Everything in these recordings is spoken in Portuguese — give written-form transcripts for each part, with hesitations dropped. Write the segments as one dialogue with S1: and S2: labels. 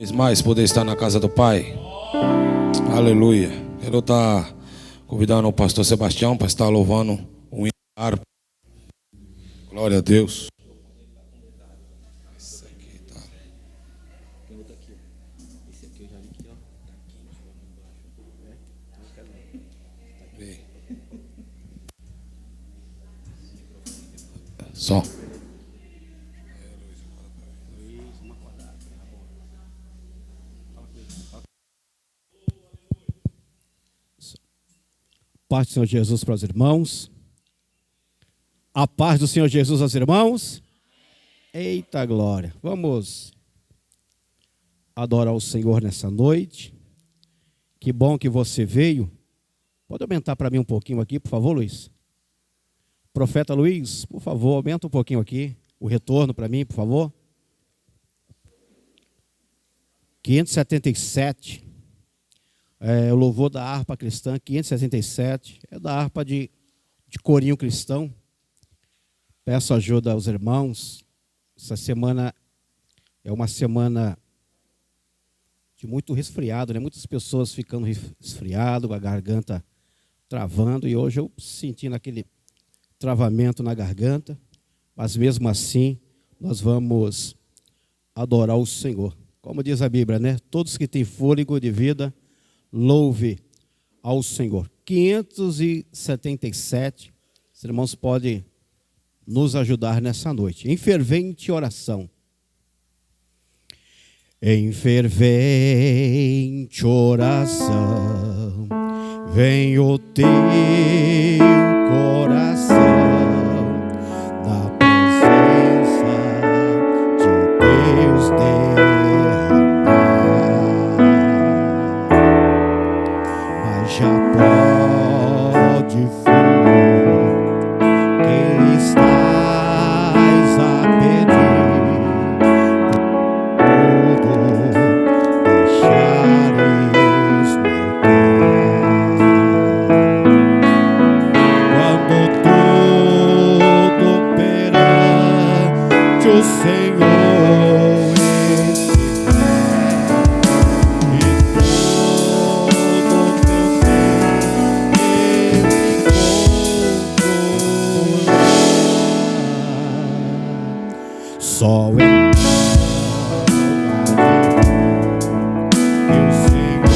S1: Vez mais poder estar na casa do Pai. Aleluia. Quero estar convidando o pastor Sebastião para estar louvando o hino da harpa. Glória a Deus. Esse aqui tá. Esse aqui eu já vi aqui, ó. Só.
S2: Paz do Senhor Jesus para os irmãos. A paz do Senhor Jesus aos irmãos. Eita glória. Vamos adorar o Senhor nessa noite. Que bom que você veio. Pode aumentar para mim um pouquinho aqui, por favor, Luiz? Profeta Luiz, por favor, aumenta um pouquinho aqui. O retorno para mim, por favor. 577. O louvor da harpa cristã, 567, é da harpa de corinho cristão. Peço ajuda aos irmãos. Essa semana é uma semana de muito resfriado, né? Muitas pessoas ficando resfriado, a garganta travando, e hoje eu senti aquele travamento na garganta, mas mesmo assim nós vamos adorar o Senhor. Como diz a Bíblia, né? Todos que têm fôlego de vida, louve ao Senhor. 577. Os irmãos podem nos ajudar nessa noite. Em fervente oração. Em fervente oração, vem o teu coração na presença de Deus já pode fluir, quem estás a pedir, tudo deixares no quando tudo perante o Senhor só em que o Senhor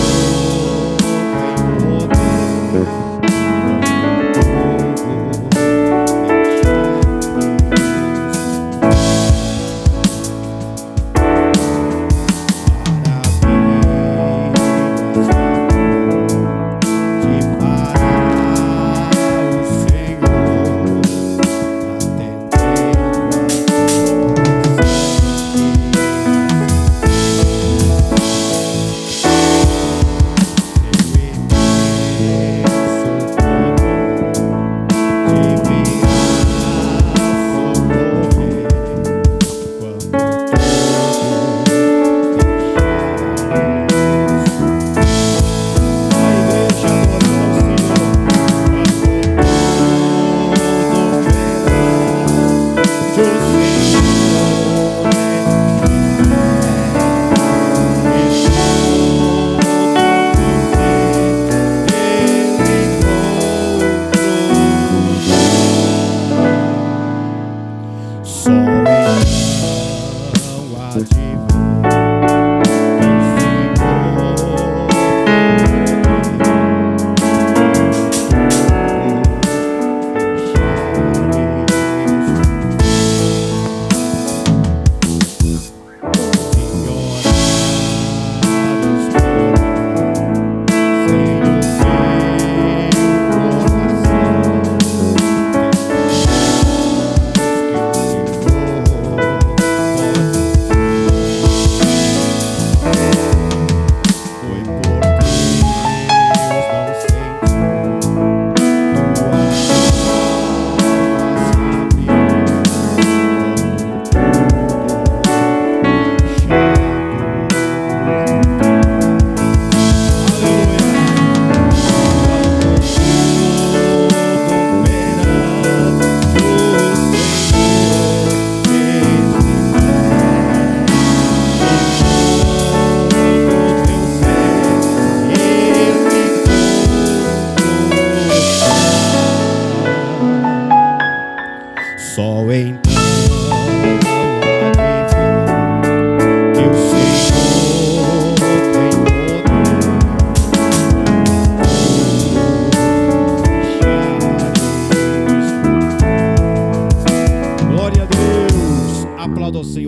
S2: tem poder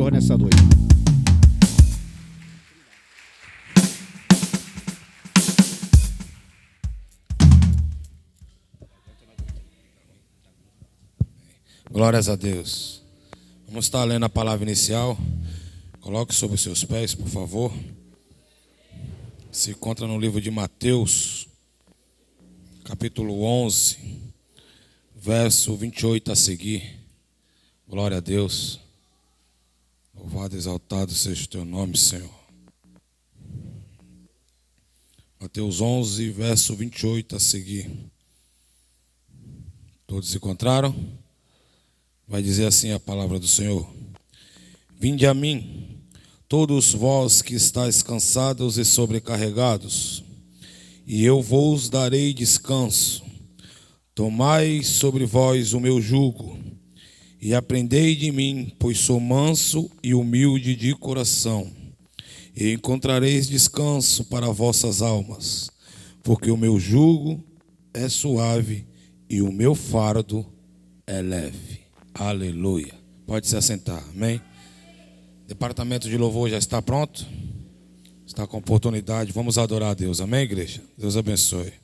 S2: Senhor nessa noite.
S1: Glórias a Deus. Vamos estar lendo a palavra inicial. Coloque sobre os seus pés, por favor. Se encontra no livro de Mateus, capítulo 11, verso 28 a seguir. Glória a Deus. Louvado e exaltado seja o teu nome, Senhor. Mateus 11, verso 28 a seguir. Todos encontraram? Vai dizer assim a palavra do Senhor: Vinde a mim, todos vós que estáis cansados e sobrecarregados, e eu vos darei descanso. Tomai sobre vós o meu jugo, e aprendei de mim, pois sou manso e humilde de coração, e encontrareis descanso para vossas almas, porque o meu jugo é suave e o meu fardo é leve. Aleluia. Pode se assentar, amém? Departamento de louvor já está pronto? Está com oportunidade. Vamos adorar a Deus, amém, igreja? Deus abençoe.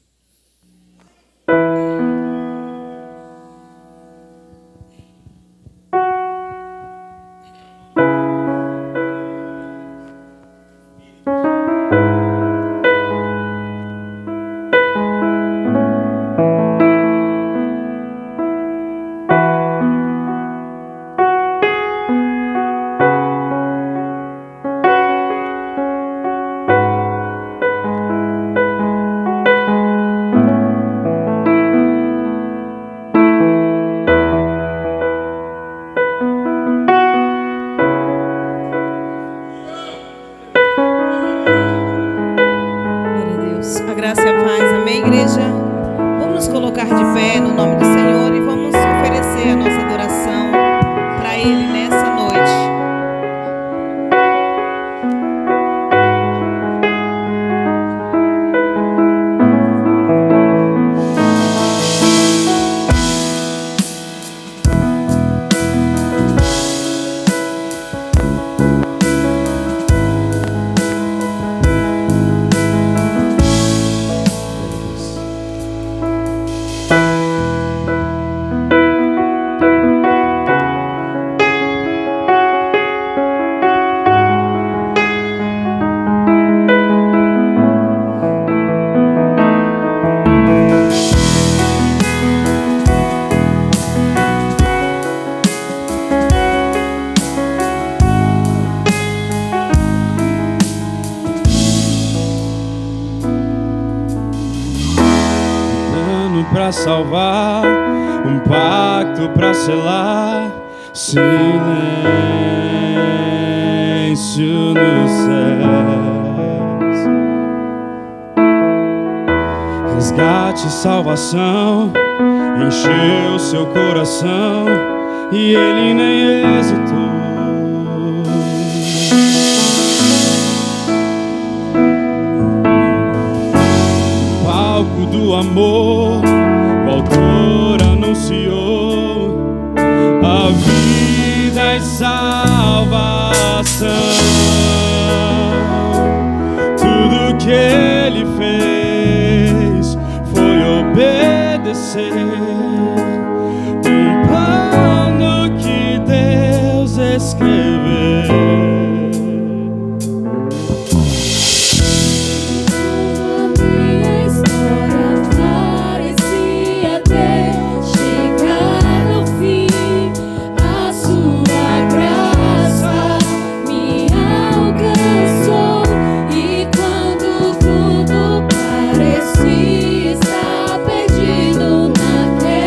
S3: Salvar, um pacto para selar, silêncio nos céus, resgate e salvação, encheu seu coração e ele nem hesitou. Palco do amor, o autor anunciou a vida e salvação. Tudo que ele fez foi obedecer um plano que Deus escreveu.
S4: Está perdido naquele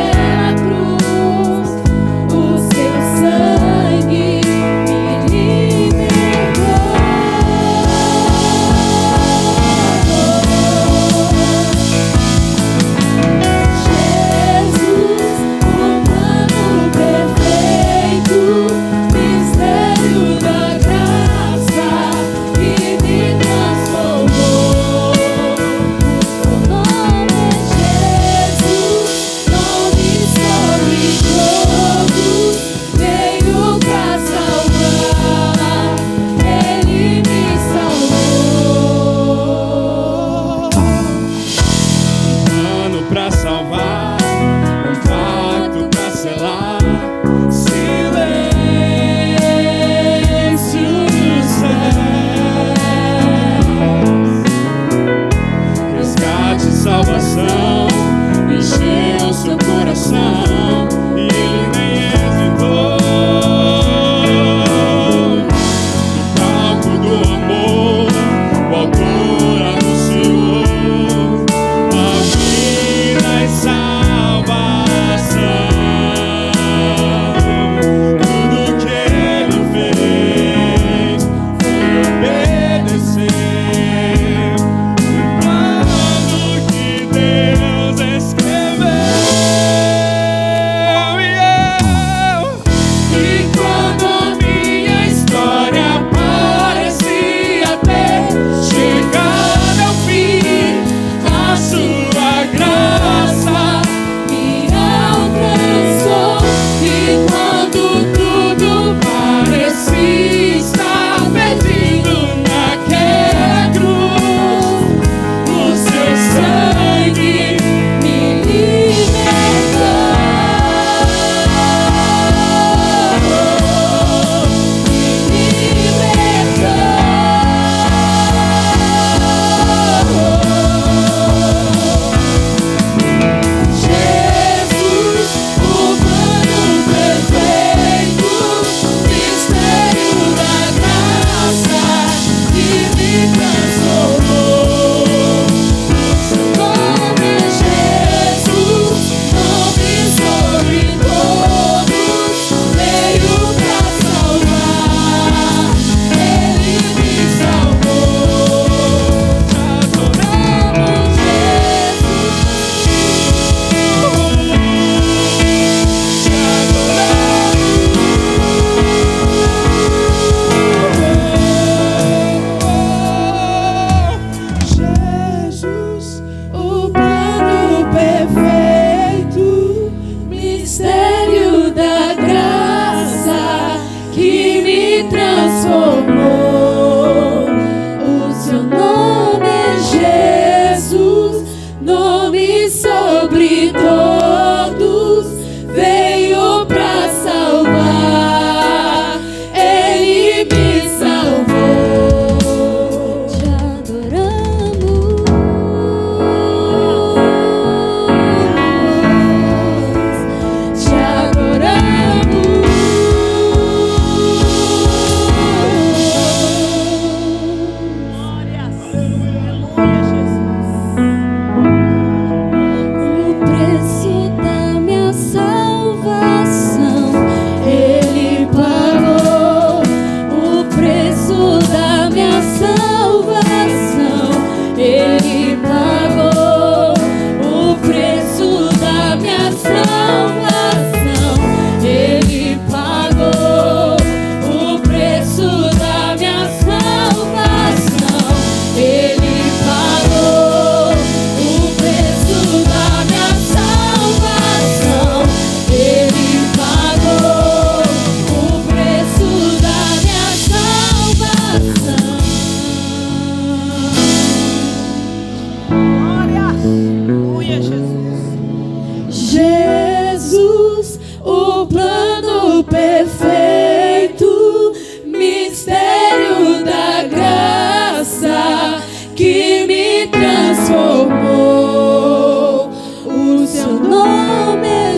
S4: plano perfeito, mistério da graça que me transformou. O seu nome é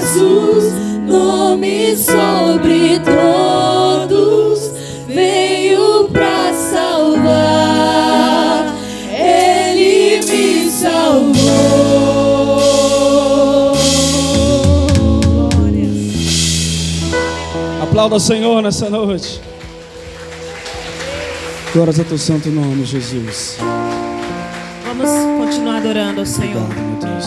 S4: Jesus, nome sobre todos, veio pra salvar, ele me salvou.
S3: Aplauda ao Senhor nessa noite. Glórias a teu santo nome, Jesus.
S4: Vamos continuar adorando ao Senhor.
S3: Obrigado, meu Deus.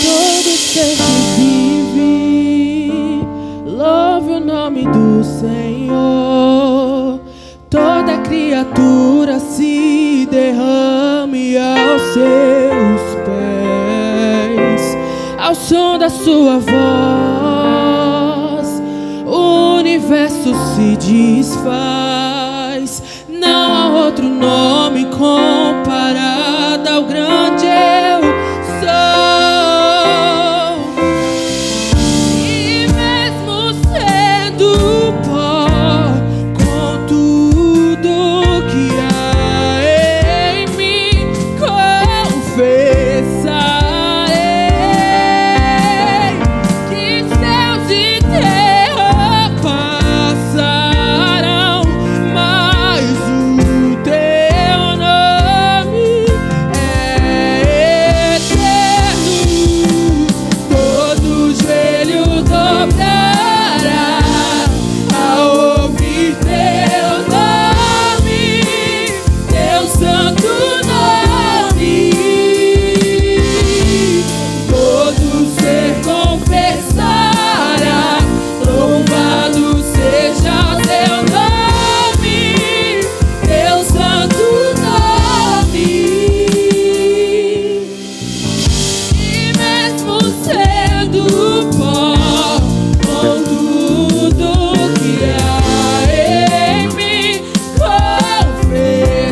S4: Todo ser que vive, louve o nome do Senhor. Toda criatura se derrame aos seus pés, ao som da sua voz, o universo se desfaz. Não há outro nome comparado ao grande eu sou. E mesmo sendo pó, com tudo que há em mim, confessarei que céus e terra passarão, mas o teu nome é eterno. Todo joelho dobrará ao ouvir teu nome, teu santo nome. Todo ser confessará, louvado seja teu nome, teu santo nome. E mesmo sendo pó, com tudo que há em mim, confessarei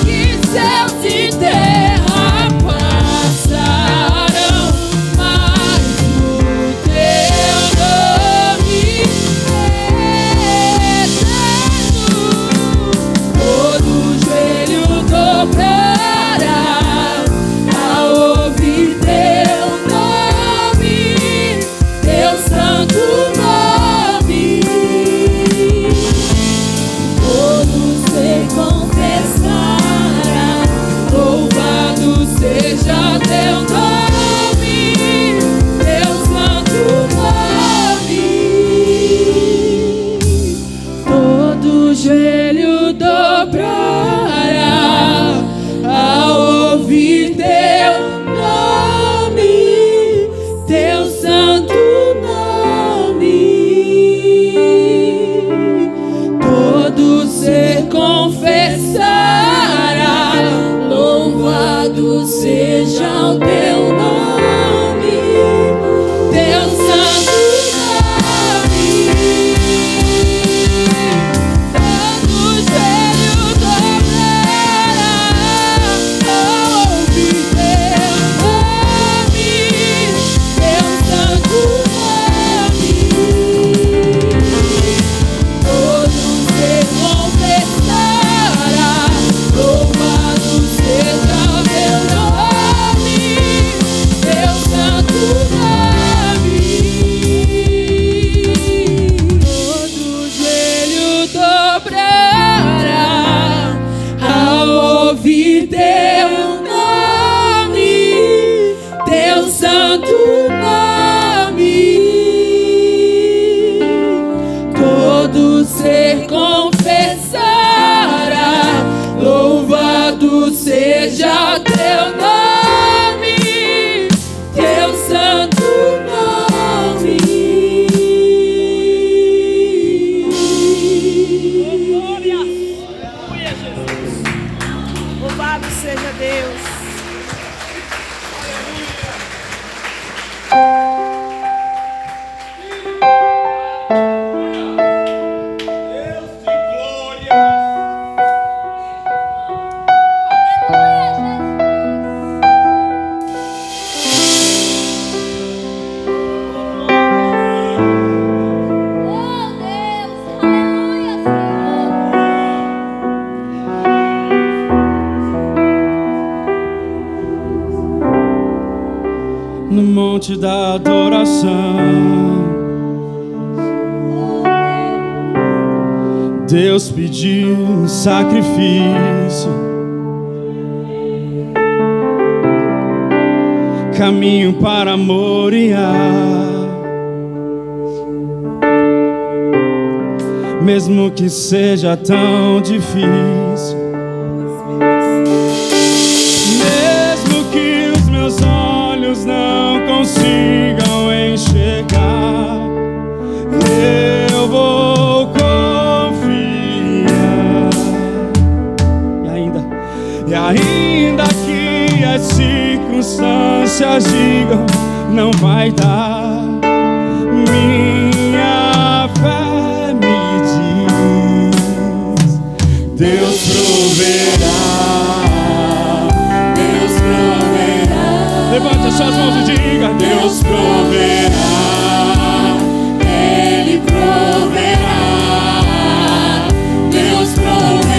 S4: que céus e terra passarão, mas o teu nome é eterno. Todo joelho dobrará ao ouvir teu nome, teu santo nome. Todo ser confessará, louvado seja teu nome, teu santo nome. Todo joelho dobrará ao ouvir teu nome, teu santo nome. Todo ser confessará, louvado seja o teu nome, teu santo nome. Todo joelho dobrará ao ouvir teu nome, teu santo nome. Todo ser confessará, louvado seja o teu nome, teu santo nome. Todo joelho dobrará ao ouvir teu nome, teu santo nome. Todo ser confessará, louvado seja teu nome, teu santo nome.
S5: Glória! Aleluia, Jesus! Louvado seja Deus!
S3: monte da adoração, Deus pediu um sacrifício, caminho para Moriá. Mesmo que seja tão difícil, mesmo que os meus olhos não consigam enxergar, eu vou confiar. E ainda que as circunstâncias digam não vai dar, minha fé me diz: Deus proverá, Deus proverá. Levante as suas mãos e diga: Deus proverá, Ele proverá, Deus proverá, Deus proverá,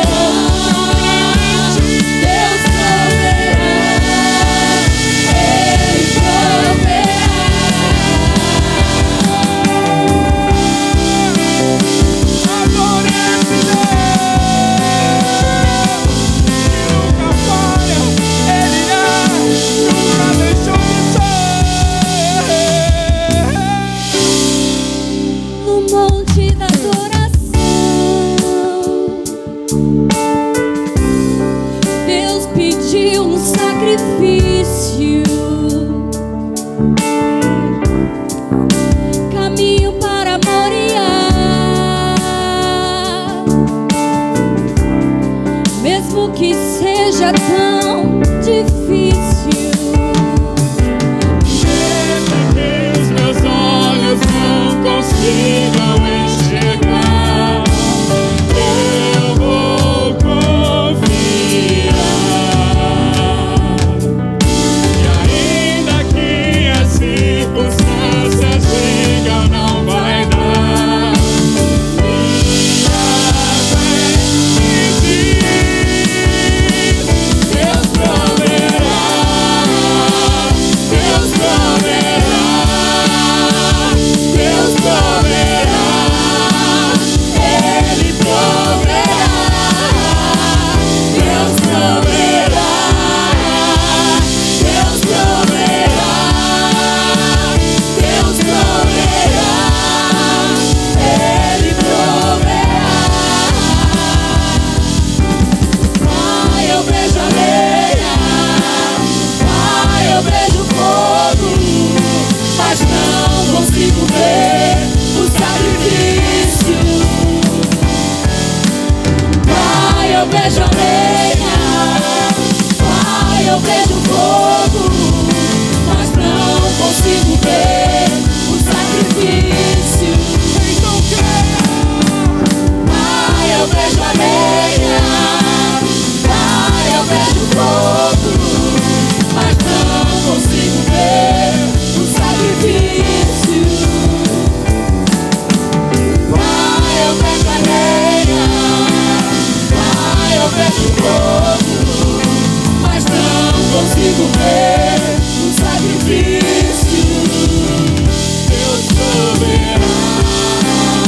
S3: Deus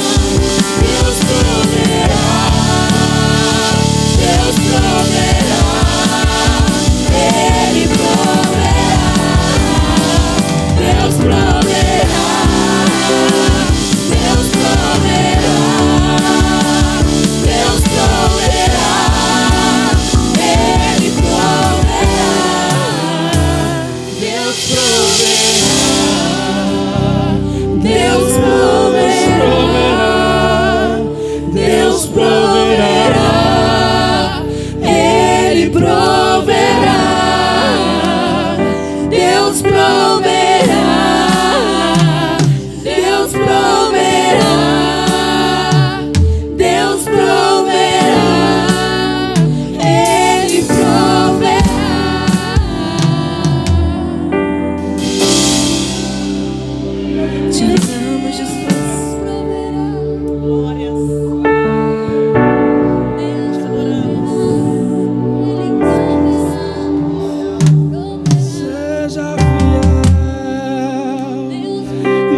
S3: proverá, Ele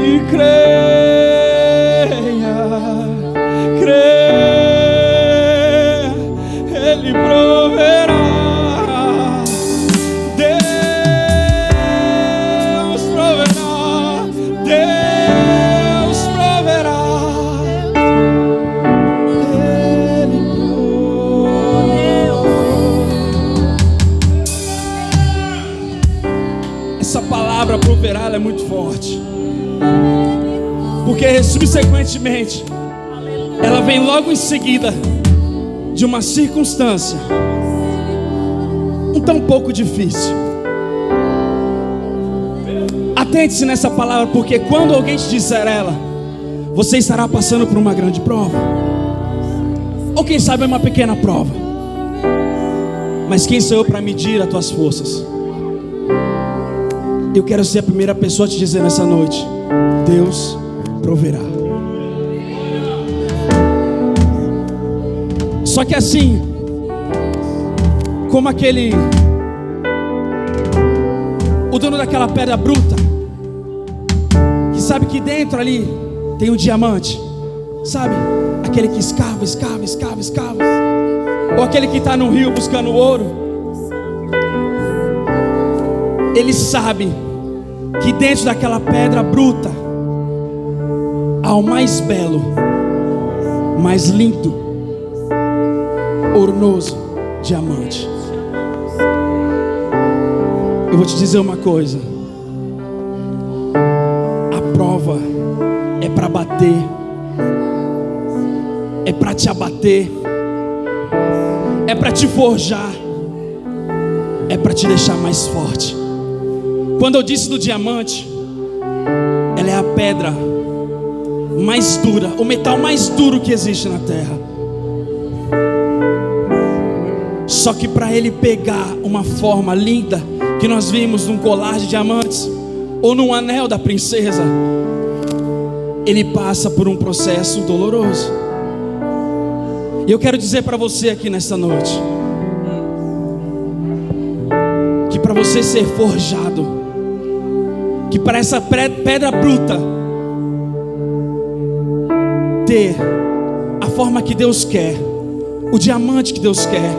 S3: e creia, creia, Ele proverá. Deus proverá, Deus proverá. Ele proverá. Essa palavra proverá, ela é muito forte. Porque subsequentemente ela vem logo em seguida de uma circunstância um tão pouco difícil. Atente-se nessa palavra, porque quando alguém te disser ela, você estará passando por uma grande prova, ou quem sabe uma pequena prova. Mas quem sou eu para medir as tuas forças? Eu quero ser a primeira pessoa a te dizer nessa noite: Deus proverá. Só que assim, como o dono daquela pedra bruta, que sabe que dentro ali tem um diamante, sabe? Aquele que escava, ou aquele que está no rio buscando ouro. Ele sabe que dentro daquela pedra bruta há o mais belo, mais lindo, ornoso diamante. Eu vou te dizer uma coisa: a prova é para bater, é para te abater, é para te forjar, é para te deixar mais forte. Quando eu disse do diamante, ela é a pedra mais dura, o metal mais duro que existe na terra. Só que para ele pegar uma forma linda, que nós vimos num colar de diamantes ou num anel da princesa, ele passa por um processo doloroso. E eu quero dizer para você aqui nesta noite, que para você ser forjado, que para essa pedra bruta ter a forma que Deus quer, o diamante que Deus quer,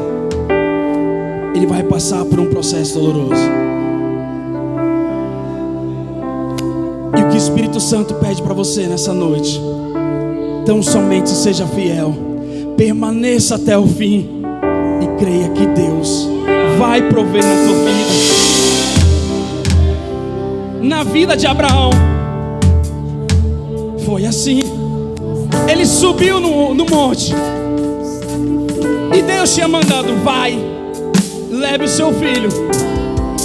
S3: ele vai passar por um processo doloroso. E o que o Espírito Santo pede para você nessa noite: tão somente seja fiel, permaneça até o fim e creia que Deus vai prover na tua vida. Na vida de Abraão foi assim. Ele subiu no monte e Deus tinha mandado: vai, leve o seu filho,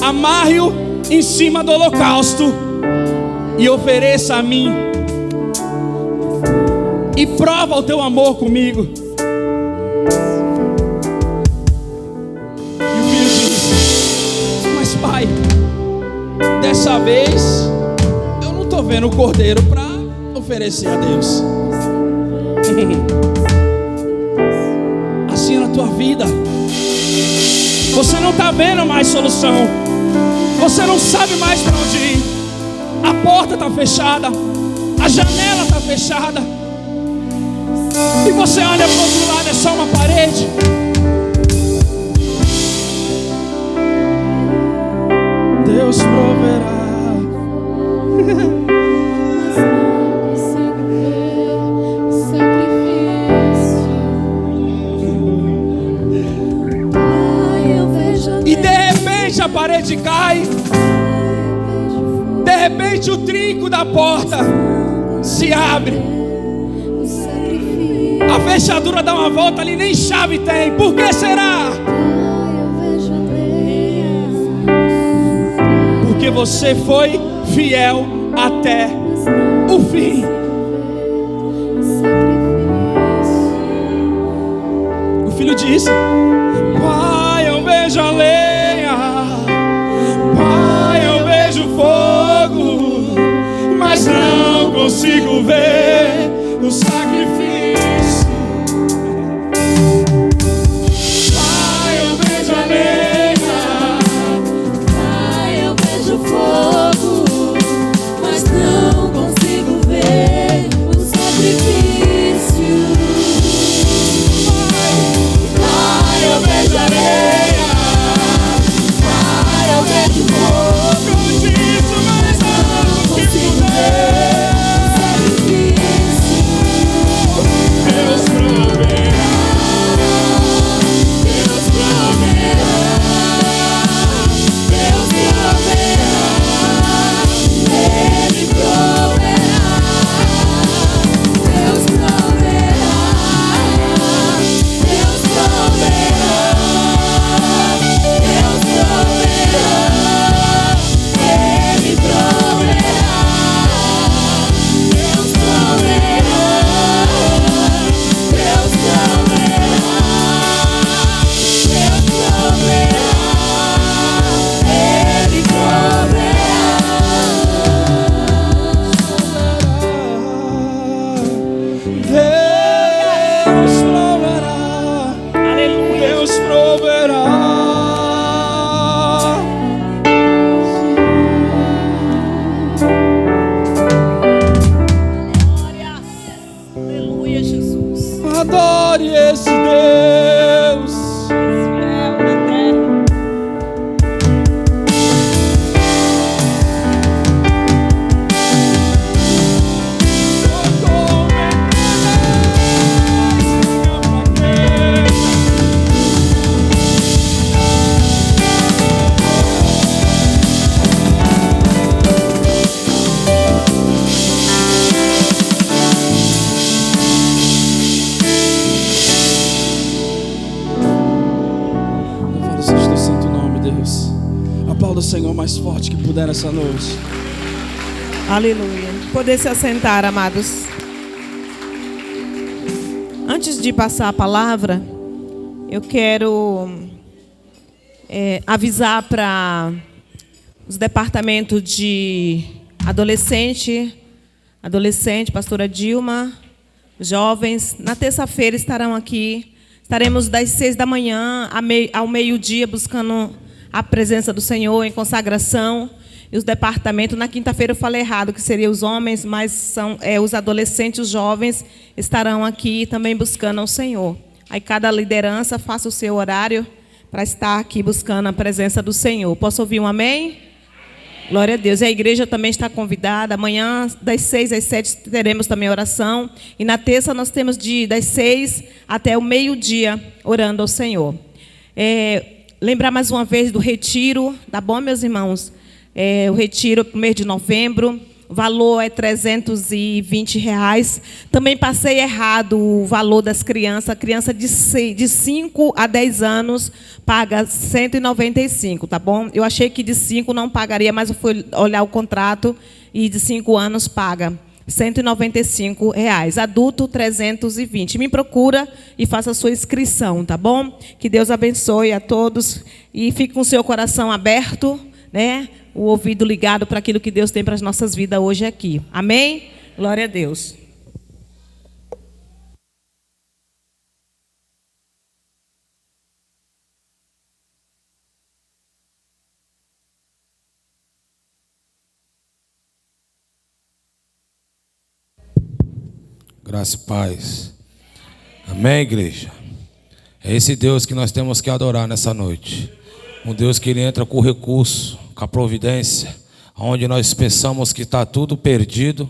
S3: amarre-o em cima do holocausto e ofereça a mim, e prova o teu amor comigo. E o filho disse: mas pai, dessa vez eu não estou vendo o cordeiro para oferecer a Deus. Assim é na tua vida. Você não está vendo mais solução, você não sabe mais para onde ir. A porta está fechada, a janela está fechada, e você olha para o outro lado, é só uma parede. Deus proverá. E de repente a parede cai, de repente o trinco da porta se abre, a fechadura dá uma volta ali, nem chave tem. Por que será? Porque você foi fiel até o fim. O filho disse: pai, eu vejo a lenha, pai, eu vejo fogo, mas não consigo ver o sacrifício. Pai, eu vejo a lenha,
S6: pai, eu vejo fogo, mas não consigo
S3: Senhor mais forte que puder essa noite.
S4: Aleluia. Poder se assentar, amados. Antes de passar a palavra, eu quero avisar para os departamentos de adolescente, pastora Dilma, jovens. Na terça-feira estarão aqui. Estaremos das 6 da manhã ao meio-dia buscando a presença do Senhor em consagração. E os departamentos, na quinta-feira eu falei errado, que seriam os homens, mas são os adolescentes, os jovens, estarão aqui também buscando ao Senhor. Aí cada liderança faça o seu horário para estar aqui buscando a presença do Senhor. Posso ouvir um amém? Glória a Deus. E a igreja também está convidada. Amanhã, das 6 às 7, teremos também oração. E na terça nós temos das 6 até o meio-dia, orando ao Senhor. Lembrar mais uma vez do retiro, tá bom, meus irmãos? O retiro para o mês de novembro, o valor é R$320. Também passei errado o valor das crianças. A criança de 5 a 10 anos paga 195, tá bom? Eu achei que de 5 não pagaria, mas eu fui olhar o contrato e de 5 anos paga R$195. Adulto, 320. Me procura e faça a sua inscrição, tá bom? Que Deus abençoe a todos e fique com o seu coração aberto, né? O ouvido ligado para aquilo que Deus tem para as nossas vidas hoje aqui. Amém? Glória a Deus.
S1: Graça e paz. Amém, igreja? É esse Deus que nós temos que adorar nessa noite. Um Deus que ele entra com recurso, com a providência, onde nós pensamos que está tudo perdido,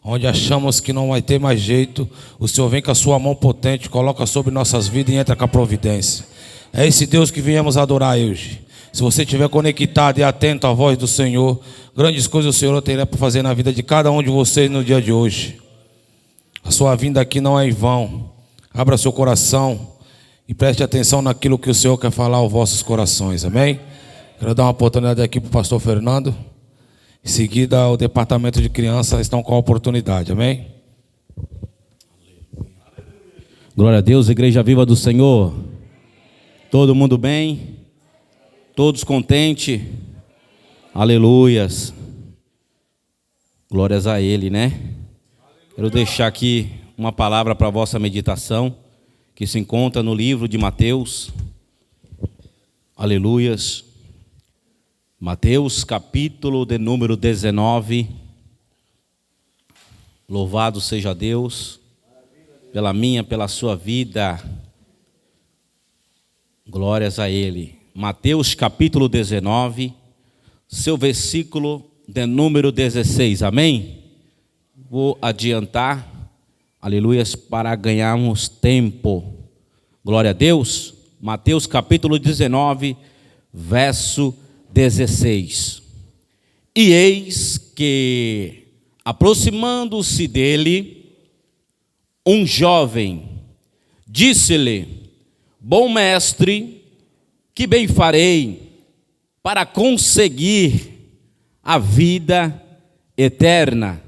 S1: onde achamos que não vai ter mais jeito, o Senhor vem com a sua mão potente, coloca sobre nossas vidas e entra com a providência. É esse Deus que viemos adorar hoje. Se você estiver conectado e atento à voz do Senhor, grandes coisas o Senhor terá para fazer na vida de cada um de vocês no dia de hoje. A sua vinda aqui não é em vão. Abra seu coração e preste atenção naquilo que o Senhor quer falar aos vossos corações, amém? Quero dar uma oportunidade aqui para o pastor Fernando. Em seguida, o departamento de crianças estão com a oportunidade, amém?
S2: Glória a Deus, Igreja Viva do Senhor. Todo mundo bem? Todos contentes? Aleluias. Glórias a Ele, né? Quero deixar aqui uma palavra para a vossa meditação, que se encontra no livro de Mateus. Aleluias. Mateus, capítulo de número 19. Louvado seja Deus pela minha, pela sua vida. Glórias a Ele. Mateus, capítulo 19, seu versículo de número 16. Amém? Vou adiantar, aleluias, para ganharmos tempo. Glória a Deus. Mateus capítulo 19, verso 16. E eis que, aproximando-se dele, um jovem disse-lhe: Bom mestre, que bem farei para conseguir a vida eterna?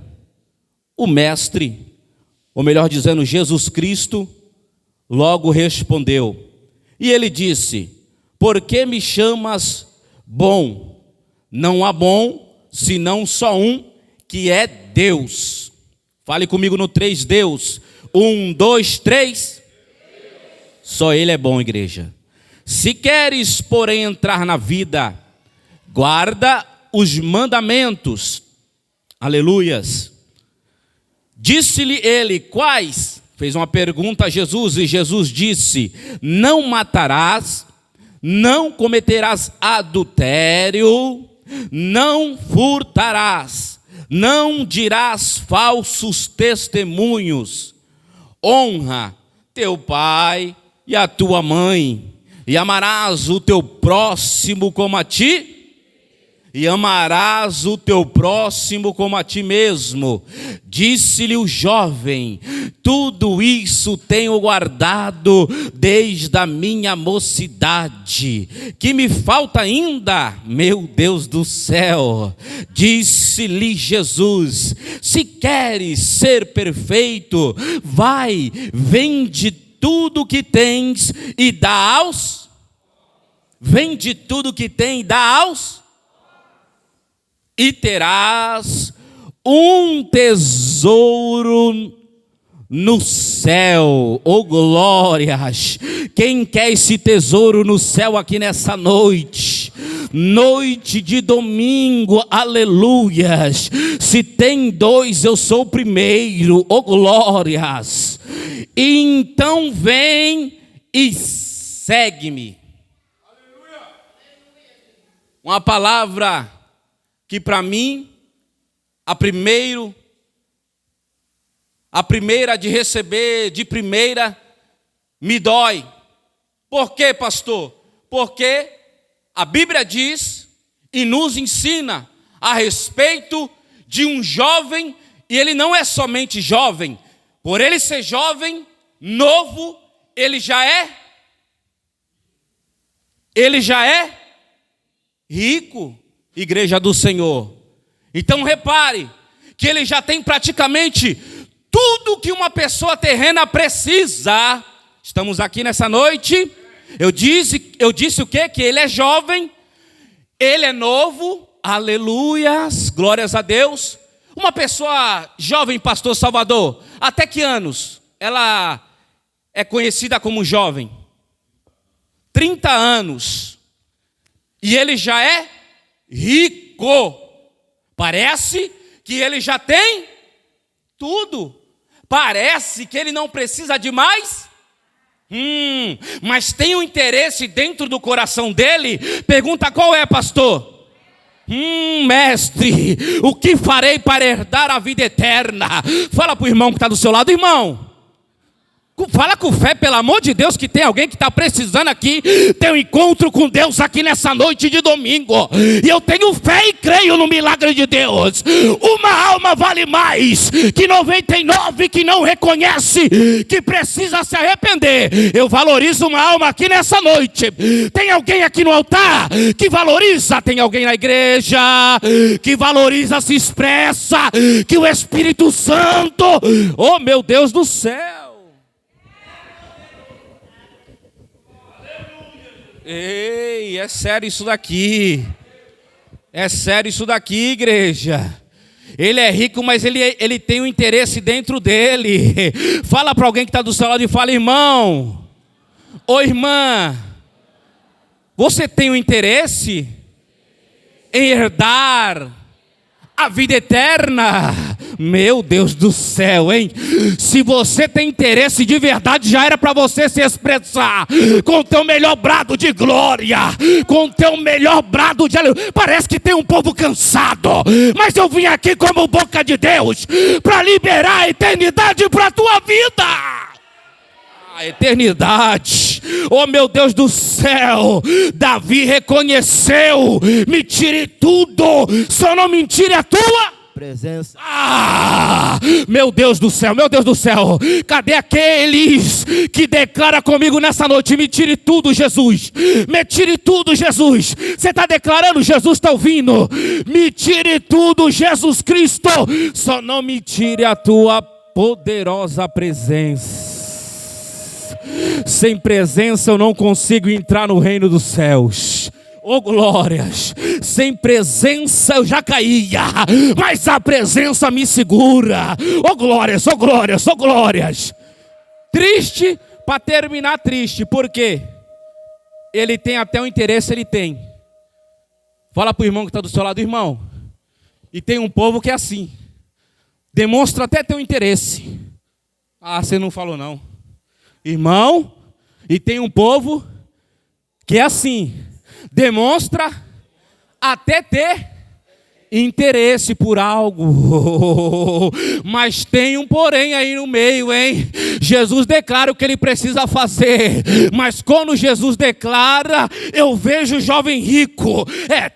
S2: O mestre, ou melhor dizendo, Jesus Cristo, logo respondeu. E ele disse: Por que me chamas bom? Não há bom, senão só um, que é Deus. Fale comigo no 3, Deus. 1, 2, 3. Só Ele é bom, igreja. Se queres, porém, entrar na vida, guarda os mandamentos. Aleluias. Disse-lhe ele: Quais? Fez uma pergunta a Jesus, e Jesus disse: Não matarás, não cometerás adultério, não furtarás, não dirás falsos testemunhos, honra teu pai e a tua mãe, e amarás o teu próximo como a ti.
S3: e amarás o teu próximo como a ti mesmo. Disse-lhe o jovem: tudo isso tenho guardado desde a minha mocidade. Que me falta ainda? Meu Deus do céu. Disse-lhe Jesus: se queres ser perfeito, vai, vende tudo que tens e dá aos... Vende tudo que tem e dá aos... e terás um tesouro no céu. Oh glórias! Quem quer esse tesouro no céu aqui nessa noite? Noite de domingo, aleluias. Se tem dois, eu sou o primeiro. Oh glórias! Então vem e segue-me. Uma palavra que para mim, a primeira de receber, de primeira, me dói. Por quê, pastor? Porque a Bíblia diz e nos ensina a respeito de um jovem, e ele não é somente jovem, por ele ser jovem, novo, ele já é rico. Igreja do Senhor. Então repare que ele já tem praticamente tudo que uma pessoa terrena precisa. Estamos aqui nessa noite. Eu disse o quê? Que ele é jovem, ele é novo, aleluias, glórias a Deus. Uma pessoa jovem, pastor Salvador, até que anos ela é conhecida como jovem? 30 anos. E ele já é rico. Parece que ele já tem tudo. Parece que ele não precisa de mais. Mas tem um interesse dentro do coração dele. Pergunta: qual é, pastor? Mestre, o que farei para herdar a vida eterna? Fala para o irmão que está do seu lado: irmão, fala com fé, pelo amor de Deus, que tem alguém que está precisando aqui ter um encontro com Deus aqui nessa noite de domingo. E eu tenho fé e creio no milagre de Deus. Uma alma vale mais que 99 que não reconhece que precisa se arrepender. Eu valorizo uma alma aqui nessa noite. Tem alguém aqui no altar que valoriza? Tem alguém na igreja que valoriza, se expressa, que o Espírito Santo, oh meu Deus do céu. Ei, é sério isso daqui. É sério isso daqui, igreja. Ele é rico, mas ele tem um interesse dentro dele. Fala para alguém que está do seu lado e fala: irmão, ou irmã, você tem um interesse em herdar a vida eterna? Meu Deus do céu, hein? Se você tem interesse de verdade, já era para você se expressar com o teu melhor brado de glória, com o teu melhor brado de aleluia. Parece que tem um povo cansado, mas eu vim aqui como boca de Deus para liberar a eternidade para a tua vida. A eternidade, oh meu Deus do céu. Davi reconheceu: me tire tudo, só não me tire a tua presença. Meu Deus do céu, meu Deus do céu. Cadê aqueles que declaram comigo nessa noite: me tire tudo, Jesus, me tire tudo, Jesus? Você está declarando? Jesus está ouvindo. Me tire tudo, Jesus Cristo, só não me tire a tua poderosa presença. Sem presença eu não consigo entrar no reino dos céus. Oh glórias, sem presença eu já caía, mas a presença me segura. Oh glórias, oh glórias, oh glórias. Triste, para terminar triste, porque ele tem até o interesse, ele tem. Fala para o irmão que está do seu lado: irmão, e tem um povo que é assim, demonstra até teu interesse. Você não falou não. Irmão, e tem um povo que é assim, demonstra até ter
S6: interesse por algo, mas tem um porém aí no meio, hein? Jesus declara o que ele precisa fazer, mas quando Jesus declara, eu vejo o jovem rico.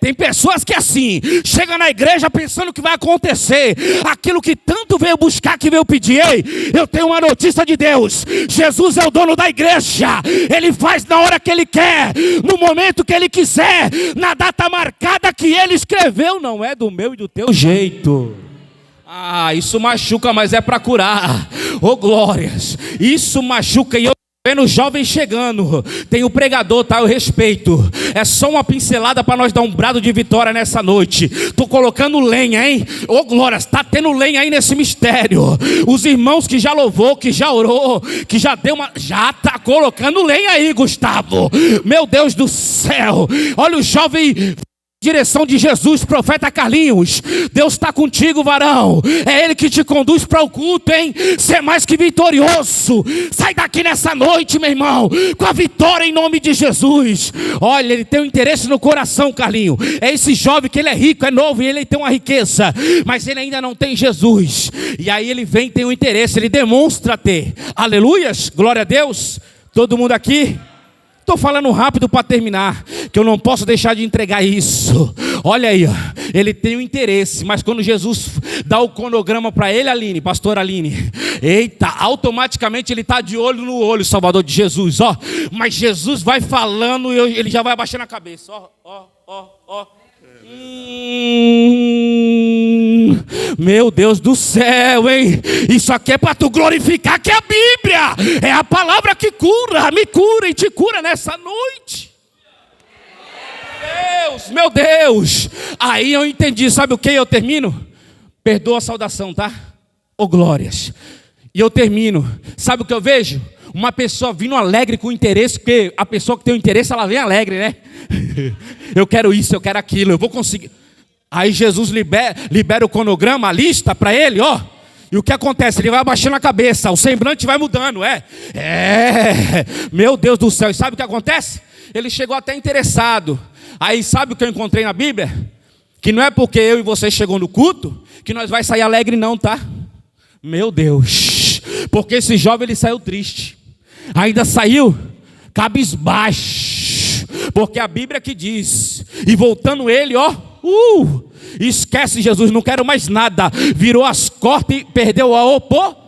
S6: Tem pessoas que assim, chega na igreja pensando que vai acontecer aquilo que tanto veio buscar, que veio pedir. Ei, eu tenho uma notícia de Deus: Jesus é o dono da igreja, ele faz na hora que ele quer, no momento que ele quiser, na data marcada que ele escreveu, não é do meu e do teu jeito. Isso machuca, mas é para curar. Oh glórias, isso machuca. E eu vendo jovens chegando, tem o pregador, tá? Eu respeito. É só uma pincelada para nós dar um brado de vitória nessa noite. Tô colocando lenha, hein? Oh glórias, tá tendo lenha aí nesse mistério. Os irmãos que já louvou, que já orou, que já deu já tá colocando lenha aí, Gustavo. Meu Deus do céu, olha o jovem. Direção de Jesus, profeta Carlinhos. Deus está contigo, varão. É Ele que te conduz para o culto, hein? Ser mais que vitorioso. Sai daqui nessa noite, meu irmão, com a vitória em nome de Jesus. Olha, ele tem um interesse no coração, Carlinhos. É esse jovem que ele é rico, é novo e ele tem uma riqueza, mas ele ainda não tem Jesus. E aí ele vem, tem um interesse, ele demonstra ter. Aleluias, glória a Deus. Todo mundo aqui? Estou falando rápido para terminar, que eu não posso deixar de entregar isso. Olha aí, ó, ele tem um interesse, mas quando Jesus dá o cronograma para ele, Aline, pastor Aline, eita, automaticamente ele está de olho no olho, Salvador de Jesus, ó. Mas Jesus vai falando e ele já vai abaixando a cabeça, ó. Meu Deus do céu, hein? Isso aqui é para tu glorificar, que é a Bíblia. É a palavra que cura, me cura e te cura nessa noite. Meu Deus. Aí eu entendi, sabe o que eu termino? Perdoa a saudação, tá? Ô glórias. E eu termino, sabe o que eu vejo? Uma pessoa vindo alegre com interesse, porque a pessoa que tem o interesse, ela vem alegre, né? Eu quero isso, eu quero aquilo, eu vou conseguir. Aí Jesus libera o cronograma, a lista para ele, ó. E o que acontece? Ele vai abaixando a cabeça, o semblante vai mudando, meu Deus do céu. E sabe o que acontece? Ele chegou até interessado. Aí sabe o que eu encontrei na Bíblia? Que não é porque eu e você chegou no culto que nós vai sair alegre não, tá? Meu Deus. Porque esse jovem ele saiu triste. Ainda saiu cabisbaixo. Porque a Bíblia que diz, e voltando ele, ó, esquece Jesus, não quero mais nada. Virou as costas e perdeu a oportunidade.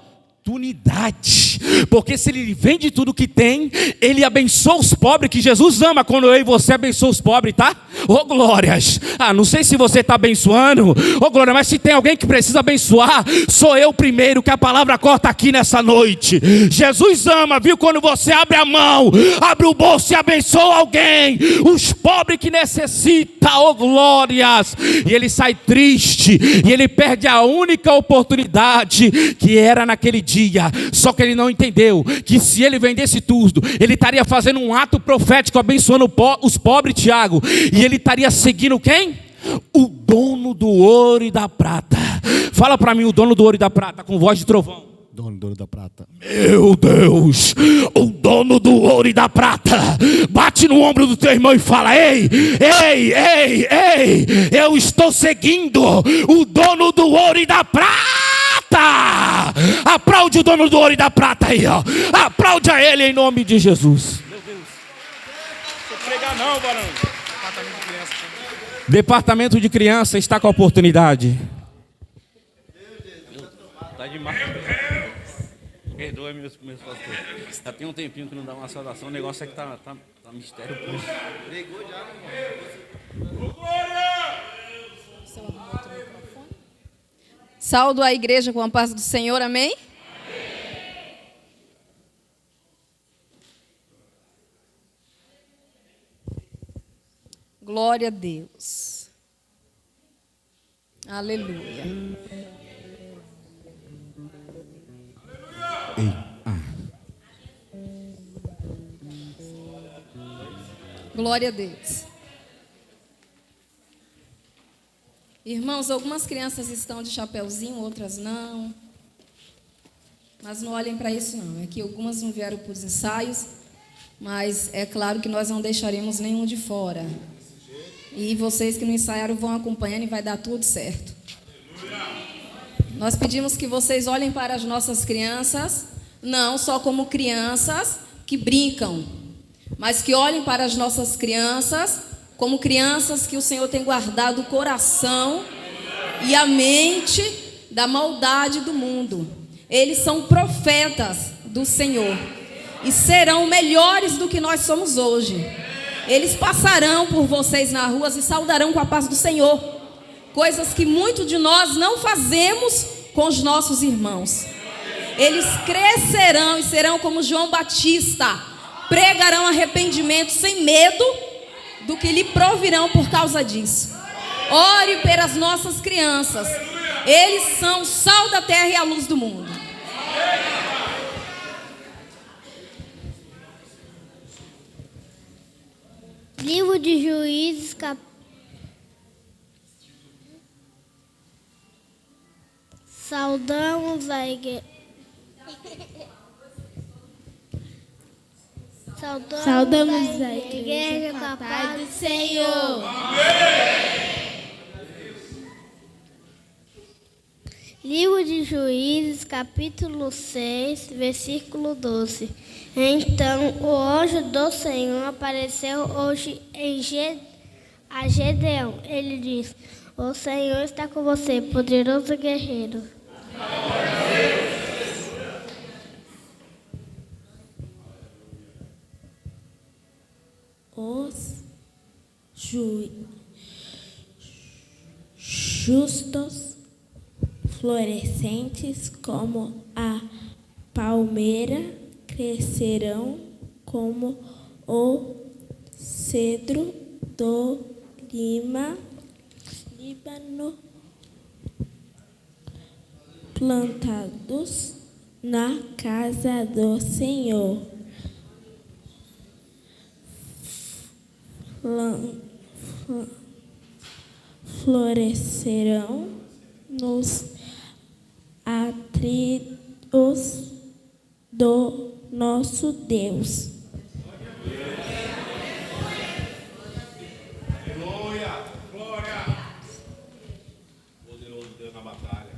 S6: Porque se ele vende tudo que tem, ele abençoa os pobres, que Jesus ama quando eu e você abençoa os pobres, tá? Ô glórias. Não sei se você está abençoando, ô glória, mas se tem alguém que precisa abençoar, sou eu primeiro, que a palavra corta aqui nessa noite. Jesus ama, viu? Quando você abre a mão, abre o bolso e abençoa alguém, os pobres que necessitam, ô glórias. E ele sai triste, e ele perde a única oportunidade que era naquele dia. Só que ele não entendeu que se ele vendesse tudo, ele estaria fazendo um ato profético, abençoando os pobres, Tiago. E ele estaria seguindo quem? O dono do ouro e da prata. Fala para mim, o dono do ouro e da prata, com voz de trovão.
S2: Dono do ouro e da prata.
S6: Meu Deus, o dono do ouro e da prata. Bate no ombro do teu irmão e fala: ei, eu estou seguindo o dono do ouro e da prata. Aplaude o dono do ouro e da prata aí, ó. Aplaude a ele em nome de Jesus. Meu Deus. Não vou pregar não, varão. Departamento de criança está com a oportunidade. Tá demais. Perdoa meus pastores. Já tem um tempinho que não dá uma saudação. O negócio é que tá mistério puro. Pregou já, irmão.
S7: Saúdo a igreja com a paz do Senhor, amém? Amém. Glória a Deus. Aleluia. Glória a Deus. Irmãos, algumas crianças estão de chapeuzinho, outras não. Mas não olhem para isso não. É que algumas não vieram para os ensaios, mas é claro que nós não deixaremos nenhum de fora. E vocês que não ensaiaram vão acompanhando e vai dar tudo certo. Nós pedimos que vocês olhem para as nossas crianças, não só como crianças que brincam, mas que olhem para as nossas crianças como crianças que o Senhor tem guardado o coração e a mente da maldade do mundo. Eles são profetas do Senhor e serão melhores do que nós somos hoje. Eles passarão por vocês nas ruas e saudarão com a paz do Senhor, coisas que muitos de nós não fazemos com os nossos irmãos. Eles crescerão e serão como João Batista, pregarão arrependimento sem medo do que lhe provirão por causa disso. Ore pelas nossas crianças. Eles são o sal da terra e a luz do mundo.
S8: Livro de Juízes, Saudamos a igreja. Saudamos a igreja com a paz do Senhor. Livro de Juízes, capítulo 6, versículo 12. Então o anjo do Senhor apareceu hoje a Gedeão. Ele disse: o Senhor está com você, poderoso guerreiro.
S9: Os justos, florescentes como a palmeira, crescerão como o cedro do Líbano, plantados na casa do Senhor. Florescerão nos atrios do nosso Deus.
S6: Glória, glória. Poderoso Deus na batalha.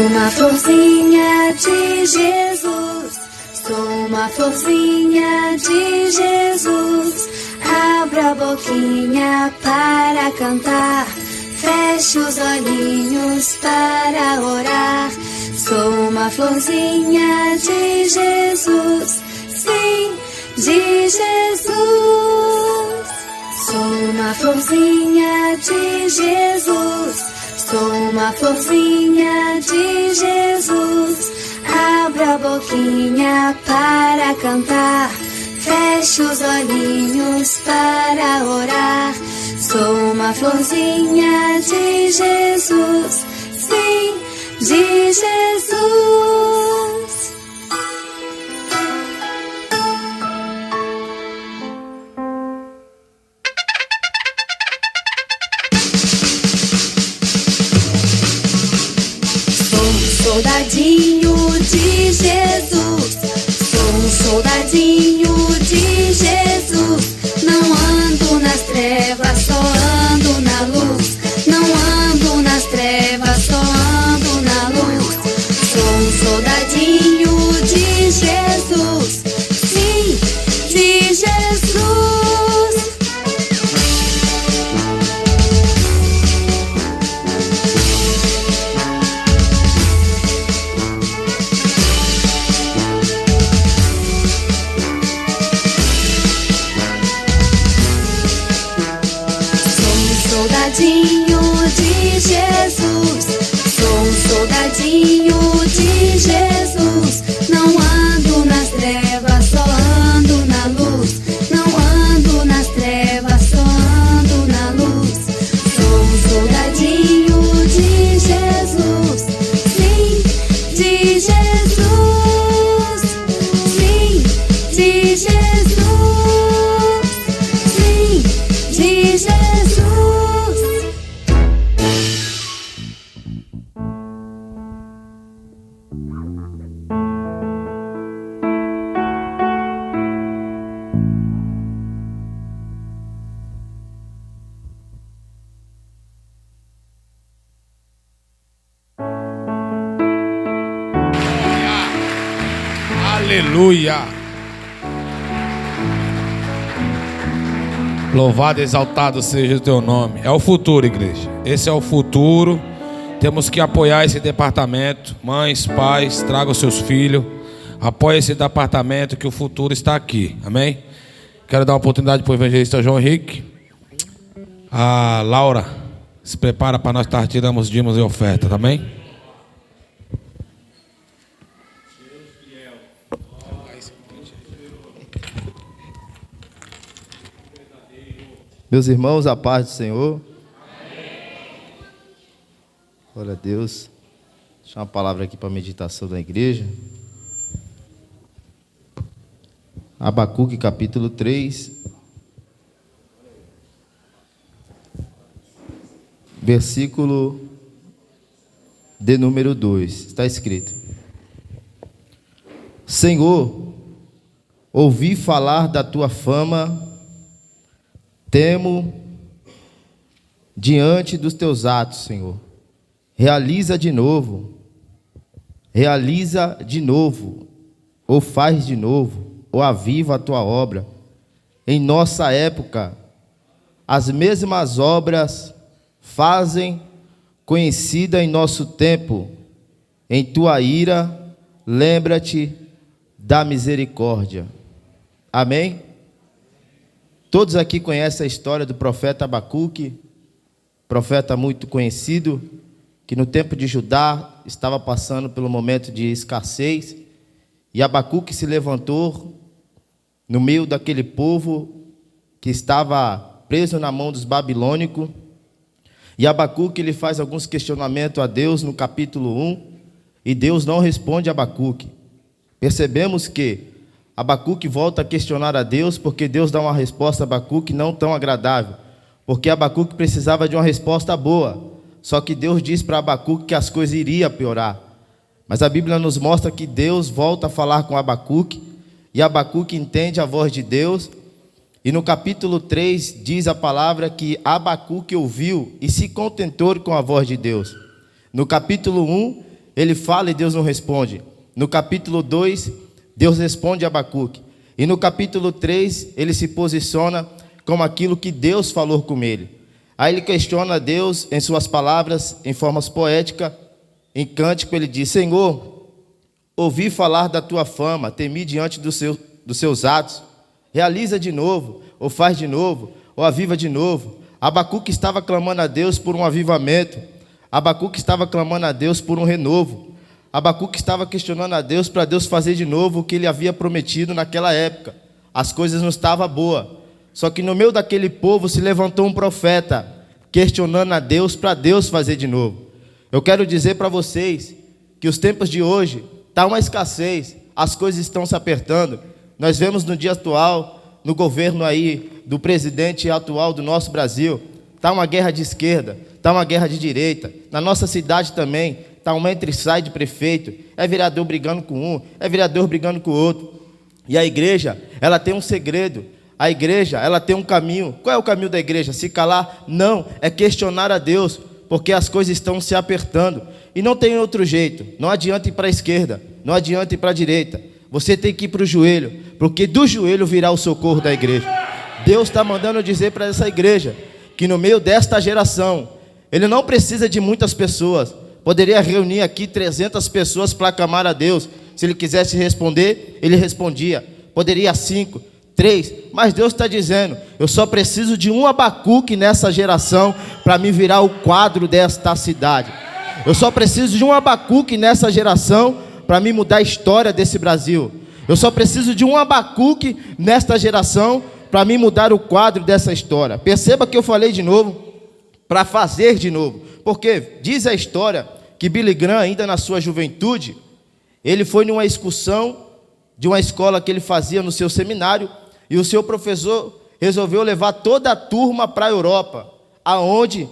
S10: Uma florzinha de Jesus, sou uma florzinha de Jesus. Abra a boquinha para cantar, feche os olhinhos para orar. Sou uma florzinha de Jesus, sim, de Jesus. Sou uma florzinha de Jesus. Sou uma florzinha de Jesus. Abra a boquinha para cantar, feche os olhinhos para orar. Sou uma florzinha de Jesus, sim, de Jesus. Soldadinho de Jesus, sou um soldadinho de Jesus. Não ando nas trevas, só ando na luz. Não ando nas trevas, só ando na luz. Sou um soldadinho de Jesus, sim, de Jesus. de Jesus. Sim, de Jesus.
S1: Aleluia. Louvado e exaltado seja o teu nome. É o futuro, igreja. Esse é o futuro. Temos que apoiar esse departamento. Mães, pais, tragam seus filhos. Apoie esse departamento que o futuro está aqui. Amém? Quero dar uma oportunidade para o evangelista João Henrique. A Laura se prepara para nós estar tirando os dízimos e oferta, tá bem?
S11: Meus irmãos, a paz do Senhor. Glória a Deus. Deixa uma palavra aqui para a meditação da igreja. Abacuque, capítulo 3. Versículo de número 2. Está escrito: Senhor, ouvi falar da tua fama, temo diante dos teus atos, Senhor. Realiza de novo, ou faz de novo, ou aviva a tua obra. Em nossa época, as mesmas obras fazem conhecida em nosso tempo. Em tua ira, lembra-te da misericórdia. Amém? Todos aqui conhecem a história do profeta Abacuque, profeta muito conhecido, que no tempo de Judá estava passando pelo momento de escassez, e Abacuque se levantou no meio daquele povo que estava preso na mão dos babilônicos, e Abacuque ele faz alguns questionamentos a Deus no capítulo 1, e Deus não responde a Abacuque. Percebemos que Abacuque volta a questionar a Deus, porque Deus dá uma resposta a Abacuque não tão agradável, porque Abacuque precisava de uma resposta boa, só que Deus diz para Abacuque que as coisas iriam piorar. Mas a Bíblia nos mostra que Deus volta a falar com Abacuque, e Abacuque entende a voz de Deus, e no capítulo 3 diz a palavra que Abacuque ouviu e se contentou com a voz de Deus. No capítulo 1 ele fala e Deus não responde. No capítulo 2 Deus responde a Abacuque. E no capítulo 3 ele se posiciona como aquilo que Deus falou com ele. Aí ele questiona a Deus em suas palavras, em formas poéticas, em cântico ele diz: Senhor, ouvi falar da tua fama, temi diante dos seus atos. Realiza de novo, ou faz de novo, ou aviva de novo. Abacuque estava clamando a Deus por um avivamento. Abacuque estava clamando a Deus por um renovo. Abacuque estava questionando a Deus para Deus fazer de novo o que ele havia prometido naquela época. As coisas não estavam boas. Só que no meio daquele povo se levantou um profeta questionando a Deus para Deus fazer de novo. Eu quero dizer para vocês que os tempos de hoje está uma escassez, as coisas estão se apertando. Nós vemos no dia atual, no governo aí do presidente atual do nosso Brasil, está uma guerra de esquerda, está uma guerra de direita. Na nossa cidade também está uma entre e sai de prefeito, é vereador brigando com um, é vereador brigando com o outro. E a igreja, ela tem um segredo. A igreja, ela tem um caminho. Qual é o caminho da igreja? Se calar? Não, é questionar a Deus, porque as coisas estão se apertando. E não tem outro jeito. Não adianta ir para a esquerda, não adianta ir para a direita. Você tem que ir para o joelho, porque do joelho virá o socorro da igreja. Deus está mandando dizer para essa igreja que no meio desta geração, Ele não precisa de muitas pessoas. Poderia reunir aqui 300 pessoas para clamar a Deus. Se Ele quisesse responder, Ele respondia. Poderia 5, 3, mas Deus está dizendo: eu só preciso de um Abacuque nessa geração para me virar o quadro desta cidade. Eu só preciso de um Abacuque nessa geração para me mudar a história desse Brasil. Eu só preciso de um Abacuque nesta geração para me mudar o quadro dessa história. Perceba que eu falei de novo, para fazer de novo, porque diz a história que Billy Graham, ainda na sua juventude, ele foi numa excursão de uma escola que ele fazia no seu seminário, e o seu professor resolveu levar toda a turma para a Europa, aonde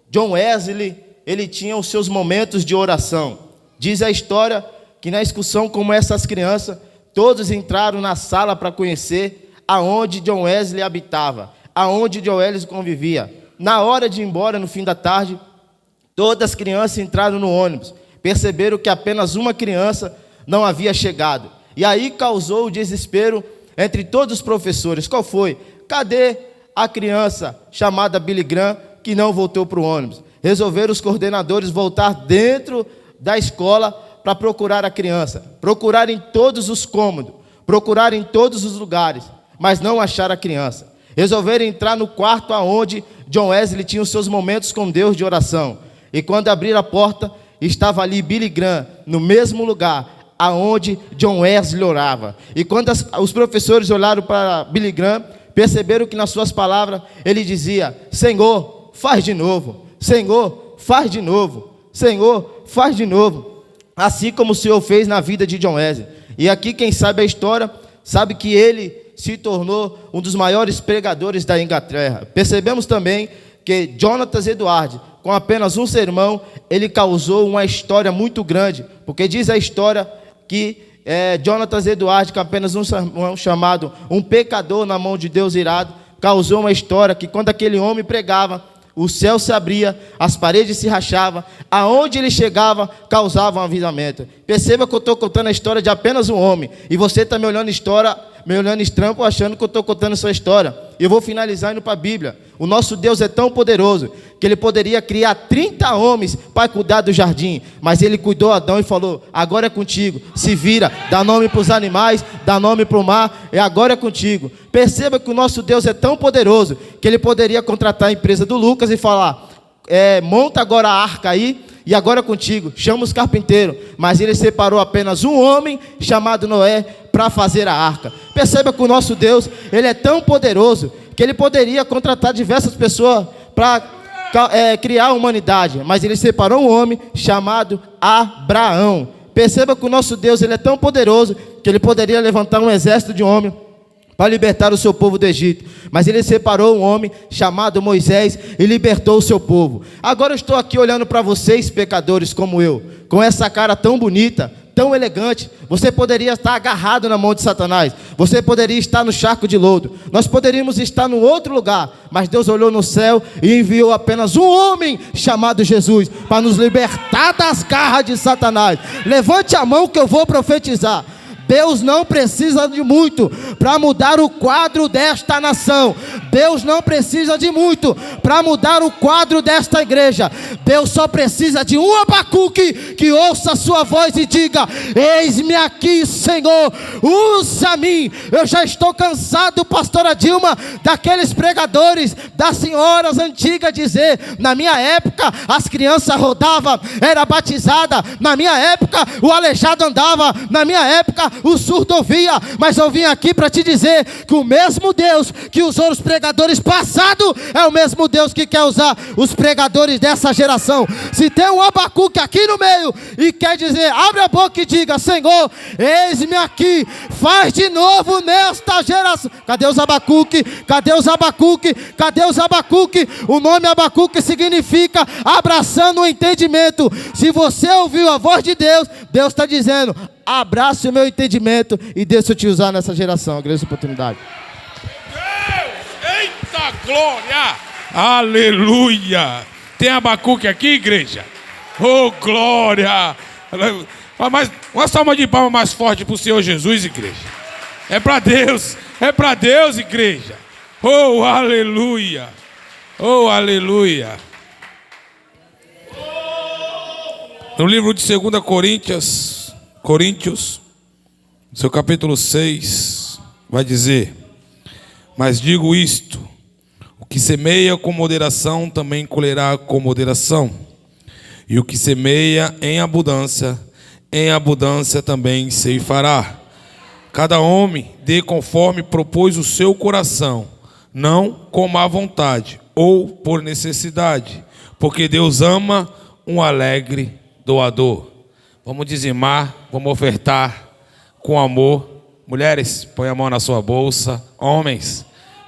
S11: John Wesley ele tinha os seus momentos de oração. Diz a história que na excursão, como essas crianças, todos entraram na sala para conhecer aonde John Wesley habitava, aonde John Wesley convivia. Na hora de ir embora, no fim da tarde, todas as crianças entraram no ônibus, perceberam que apenas uma criança não havia chegado. E aí causou o desespero entre todos os professores. Qual foi? Cadê a criança chamada Billy Graham que não voltou para o ônibus? Resolveram os coordenadores voltar dentro da escola para procurar a criança. Procurar em todos os cômodos, procurar em todos os lugares, mas não achar a criança. Resolveram entrar no quarto aonde John Wesley tinha os seus momentos com Deus de oração. E quando abriram a porta, estava ali Billy Graham, no mesmo lugar aonde John Wesley orava. E quando os professores olharam para Billy Graham, perceberam que nas suas palavras ele dizia: Senhor, faz de novo. Senhor, faz de novo. Senhor, faz de novo. Assim como o Senhor fez na vida de John Wesley. E aqui quem sabe a história, sabe que ele se tornou um dos maiores pregadores da Inglaterra. Percebemos também que Jonathan Edwards, com apenas um sermão, ele causou uma história muito grande. Porque diz a história que Jonathan Edwards, com apenas um sermão chamado Um Pecador na Mão de Deus Irado, causou uma história que quando aquele homem pregava, o céu se abria, as paredes se rachavam, aonde ele chegava, causava um avivamento. Perceba que eu estou contando a história de apenas um homem, e você está me olhando estranho, achando que eu estou contando a sua história. Eu vou finalizar indo para a Bíblia. O nosso Deus é tão poderoso que ele poderia criar 30 homens para cuidar do jardim, mas ele cuidou Adão e falou: agora é contigo, se vira, dá nome para os animais, dá nome para o mar, e agora é contigo. Perceba que o nosso Deus é tão poderoso que ele poderia contratar a empresa do Lucas e falar: monta agora a arca aí, e agora é contigo, chama os carpinteiros. Mas ele separou apenas um homem chamado Noé para fazer a arca. Perceba que o nosso Deus, ele é tão poderoso que ele poderia contratar diversas pessoas para criar a humanidade, mas ele separou um homem chamado Abraão. Perceba que o nosso Deus, ele é tão poderoso que ele poderia levantar um exército de homens para libertar o seu povo do Egito, mas ele separou um homem chamado Moisés e libertou o seu povo. Agora eu estou aqui olhando para vocês, pecadores como eu, com essa cara tão bonita, tão elegante. Você poderia estar agarrado na mão de Satanás, você poderia estar no charco de lodo, nós poderíamos estar no outro lugar, mas Deus olhou no céu e enviou apenas um homem chamado Jesus para nos libertar das garras de Satanás. Levante a mão que eu vou profetizar. Deus não precisa de muito para mudar o quadro desta nação. Deus não precisa de muito para mudar o quadro desta igreja. Deus só precisa de um Abacuque que ouça a sua voz e diga: eis-me aqui, Senhor, usa-me. Eu já estou cansado, pastora Dilma, daqueles pregadores, das senhoras antigas dizer: na minha época as crianças rodavam, era batizada, na minha época o aleijado andava, na minha época o surdo ouvia. Mas eu vim aqui para te dizer que o mesmo Deus que usou os pregadores passados é o mesmo Deus que quer usar os pregadores dessa geração. Se tem um Abacuque aqui no meio e quer dizer, abre a boca e diga: Senhor, eis-me aqui, faz de novo nesta geração. Cadê os Abacuque? Cadê os Abacuque? Cadê os Abacuque? O nome Abacuque significa abraçando o entendimento. Se você ouviu a voz de Deus, Deus está dizendo: abrace o meu entendimento e deixa eu te usar nessa geração. Agradeço a oportunidade.
S1: Deus, eita glória, aleluia. Tem Abacuque aqui, igreja? Oh, glória. Mas uma salva de palmas mais forte para o Senhor Jesus, igreja. É para Deus, igreja. Oh, aleluia. Oh, aleluia. No livro de 2 Coríntios, seu capítulo 6, vai dizer: mas digo isto, o que semeia com moderação também colherá com moderação, e o que semeia em abundância também ceifará. Cada homem dê conforme propôs o seu coração, não com má vontade ou por necessidade, porque Deus ama um alegre doador. Vamos dizimar, vamos ofertar com amor Mulheres, põe a mão na sua bolsa. Homens,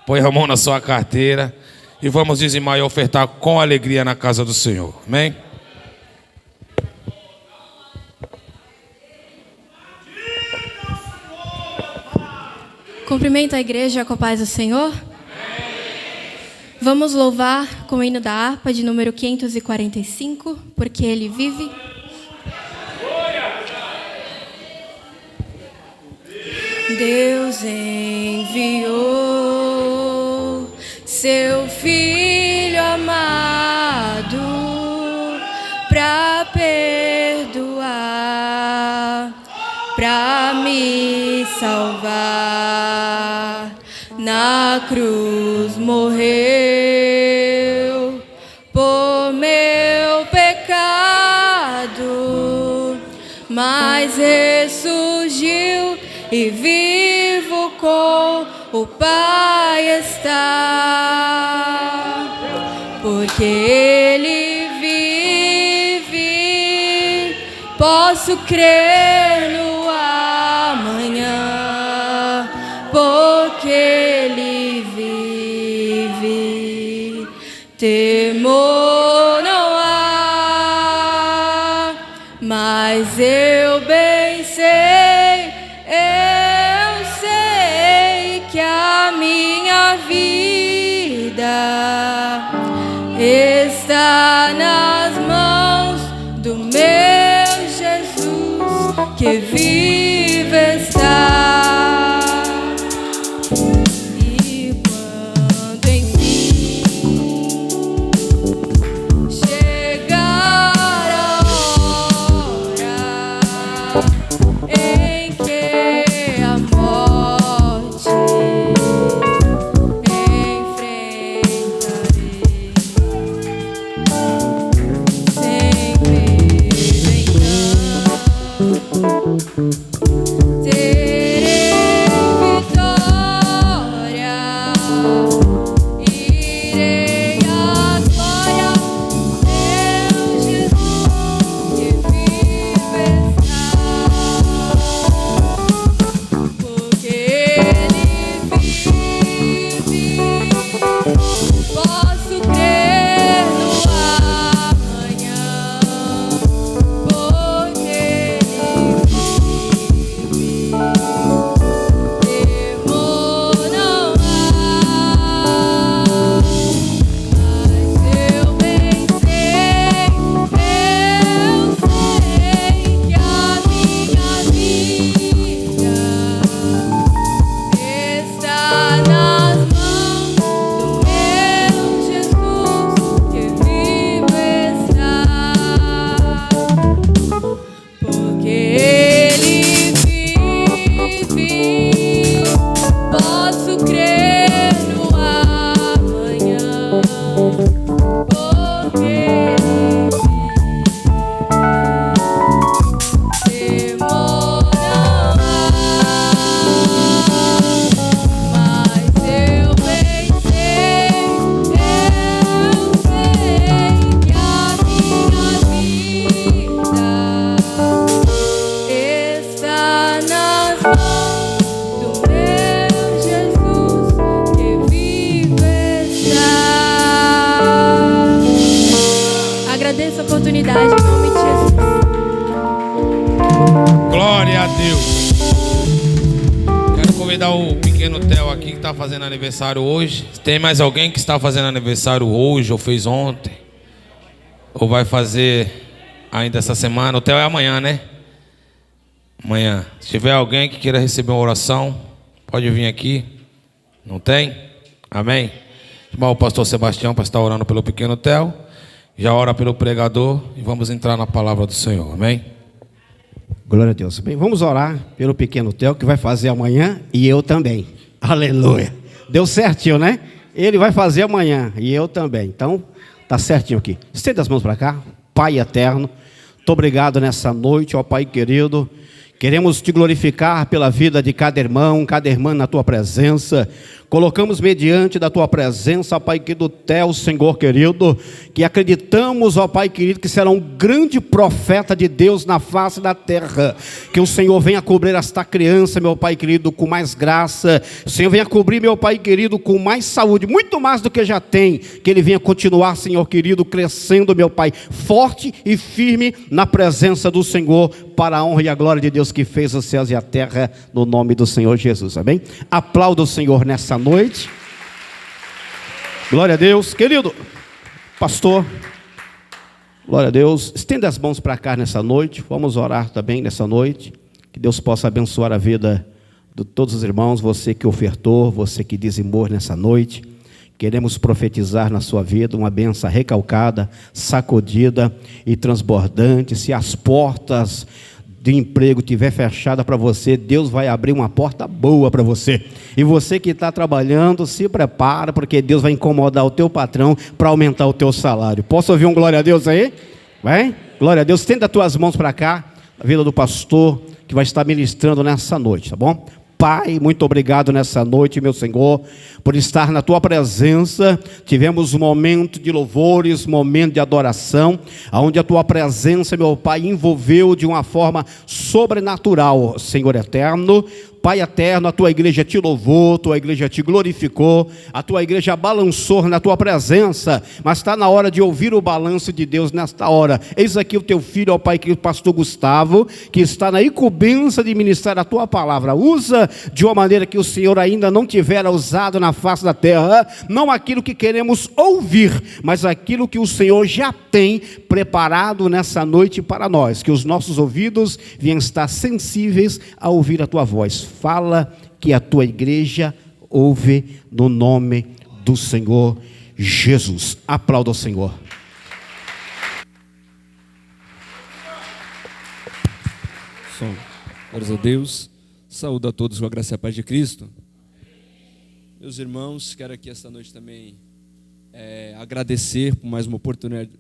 S1: põe a mão na sua carteira. E vamos dizimar e ofertar com alegria na casa do Senhor. Amém?
S12: Cumprimento a igreja com a paz do Senhor. Vamos louvar com o hino da harpa de número 545, porque Ele vive.
S13: Deus enviou seu Filho amado para perdoar, para me salvar. Na cruz morreu por meu pecado, mas ressurgiu e vivo com o Pai está. Porque Ele vive, posso crer no amanhã, porque Ele vive, temor não há, mas eu bem sei, eu sei que a minha vida está nas mãos do meu Jesus, que vive está. E quando enfim chegar a hora em que a morte enfrentarei, sempre terei vitória, irei à glória, meu Jesus que vive está, porque Ele vive, posso crer no amanhã, porque Ele vive, temor não há, mas eu bem sei que a minha vida está nas mãos do meu Jesus, que vive está, porque Ele vive, posso crer no amanhã, porque Ele vive, temor não há, mas eu bem sei que a minha vida está nas mãos do meu Jesus, que vive está. Agradeço a oportunidade em nome de Jesus.
S1: Glória a Deus. Quero convidar o pequeno Theo aqui que está fazendo aniversário hoje. Tem mais alguém que está fazendo aniversário hoje ou fez ontem? Ou vai fazer ainda essa semana? O Theo é amanhã, né? Amanhã. Se tiver alguém que queira receber uma oração, pode vir aqui. Não tem? Amém? Chamar o pastor Sebastião para estar orando pelo pequeno Theo. Já ora pelo pregador e vamos entrar na palavra do Senhor. Amém?
S2: Glória a Deus. Bem, vamos orar pelo pequeno Theo, que vai fazer amanhã, e eu também. Aleluia. Deu certinho, né? Ele vai fazer amanhã, e eu também. Então, tá certinho aqui. Estenda as mãos para cá. Pai eterno, muito obrigado nessa noite, ó Pai querido, Queremos te glorificar pela vida de cada irmão na tua presença. Colocamos mediante da tua presença, Pai querido, Theo, Senhor querido, que acreditamos, ó Pai querido, que será um grande profeta de Deus na face da terra. Que o Senhor venha cobrir esta criança, meu Pai querido, com mais graça. O Senhor venha cobrir, meu Pai querido, com mais saúde, muito mais do que já tem. Que ele venha continuar, Senhor querido, crescendo, meu Pai, forte e firme na presença do Senhor, para a honra e a glória de Deus que fez os céus e a terra, no nome do Senhor Jesus, amém? Aplauda o Senhor nessa noite. Glória a Deus. Querido pastor, glória a Deus, estenda as mãos para cá nessa noite. Vamos orar também nessa noite, que Deus possa abençoar a vida de todos os irmãos. Você que ofertou, você que dizimou nessa noite, queremos profetizar na sua vida uma bênção recalcada, sacudida e transbordante. Se as portas de emprego estiver fechada para você, Deus vai abrir uma porta boa para você. E você que está trabalhando, se prepara, porque Deus vai incomodar o teu patrão para aumentar o teu salário. Posso ouvir um glória a Deus aí? Vai? Glória a Deus. Estenda as tuas mãos para cá, a vida do pastor que vai estar ministrando nessa noite, tá bom? Pai, muito obrigado nessa noite, meu Senhor, por estar na tua presença. Tivemos um momento de louvores, momento de adoração, onde a tua presença, meu Pai, envolveu de uma forma sobrenatural, Senhor eterno. Pai eterno, a tua igreja te louvou, a tua igreja te glorificou, a tua igreja balançou na tua presença, mas está na hora de ouvir o balanço de Deus nesta hora. Eis aqui o teu filho, ó Pai, que o pastor Gustavo, que está na incumbência de ministrar a tua palavra. Usa de uma maneira que o Senhor ainda não tivera usado na face da terra, não aquilo que queremos ouvir, mas aquilo que o Senhor já tem preparado nessa noite para nós, que os nossos ouvidos venham estar sensíveis a ouvir a tua voz. Fala que a tua igreja ouve no nome do Senhor Jesus. Aplauda o Senhor.
S14: Glórias a Deus. Saúdo a todos com a graça e a paz de Cristo. Meus irmãos, quero aqui esta noite também agradecer por mais uma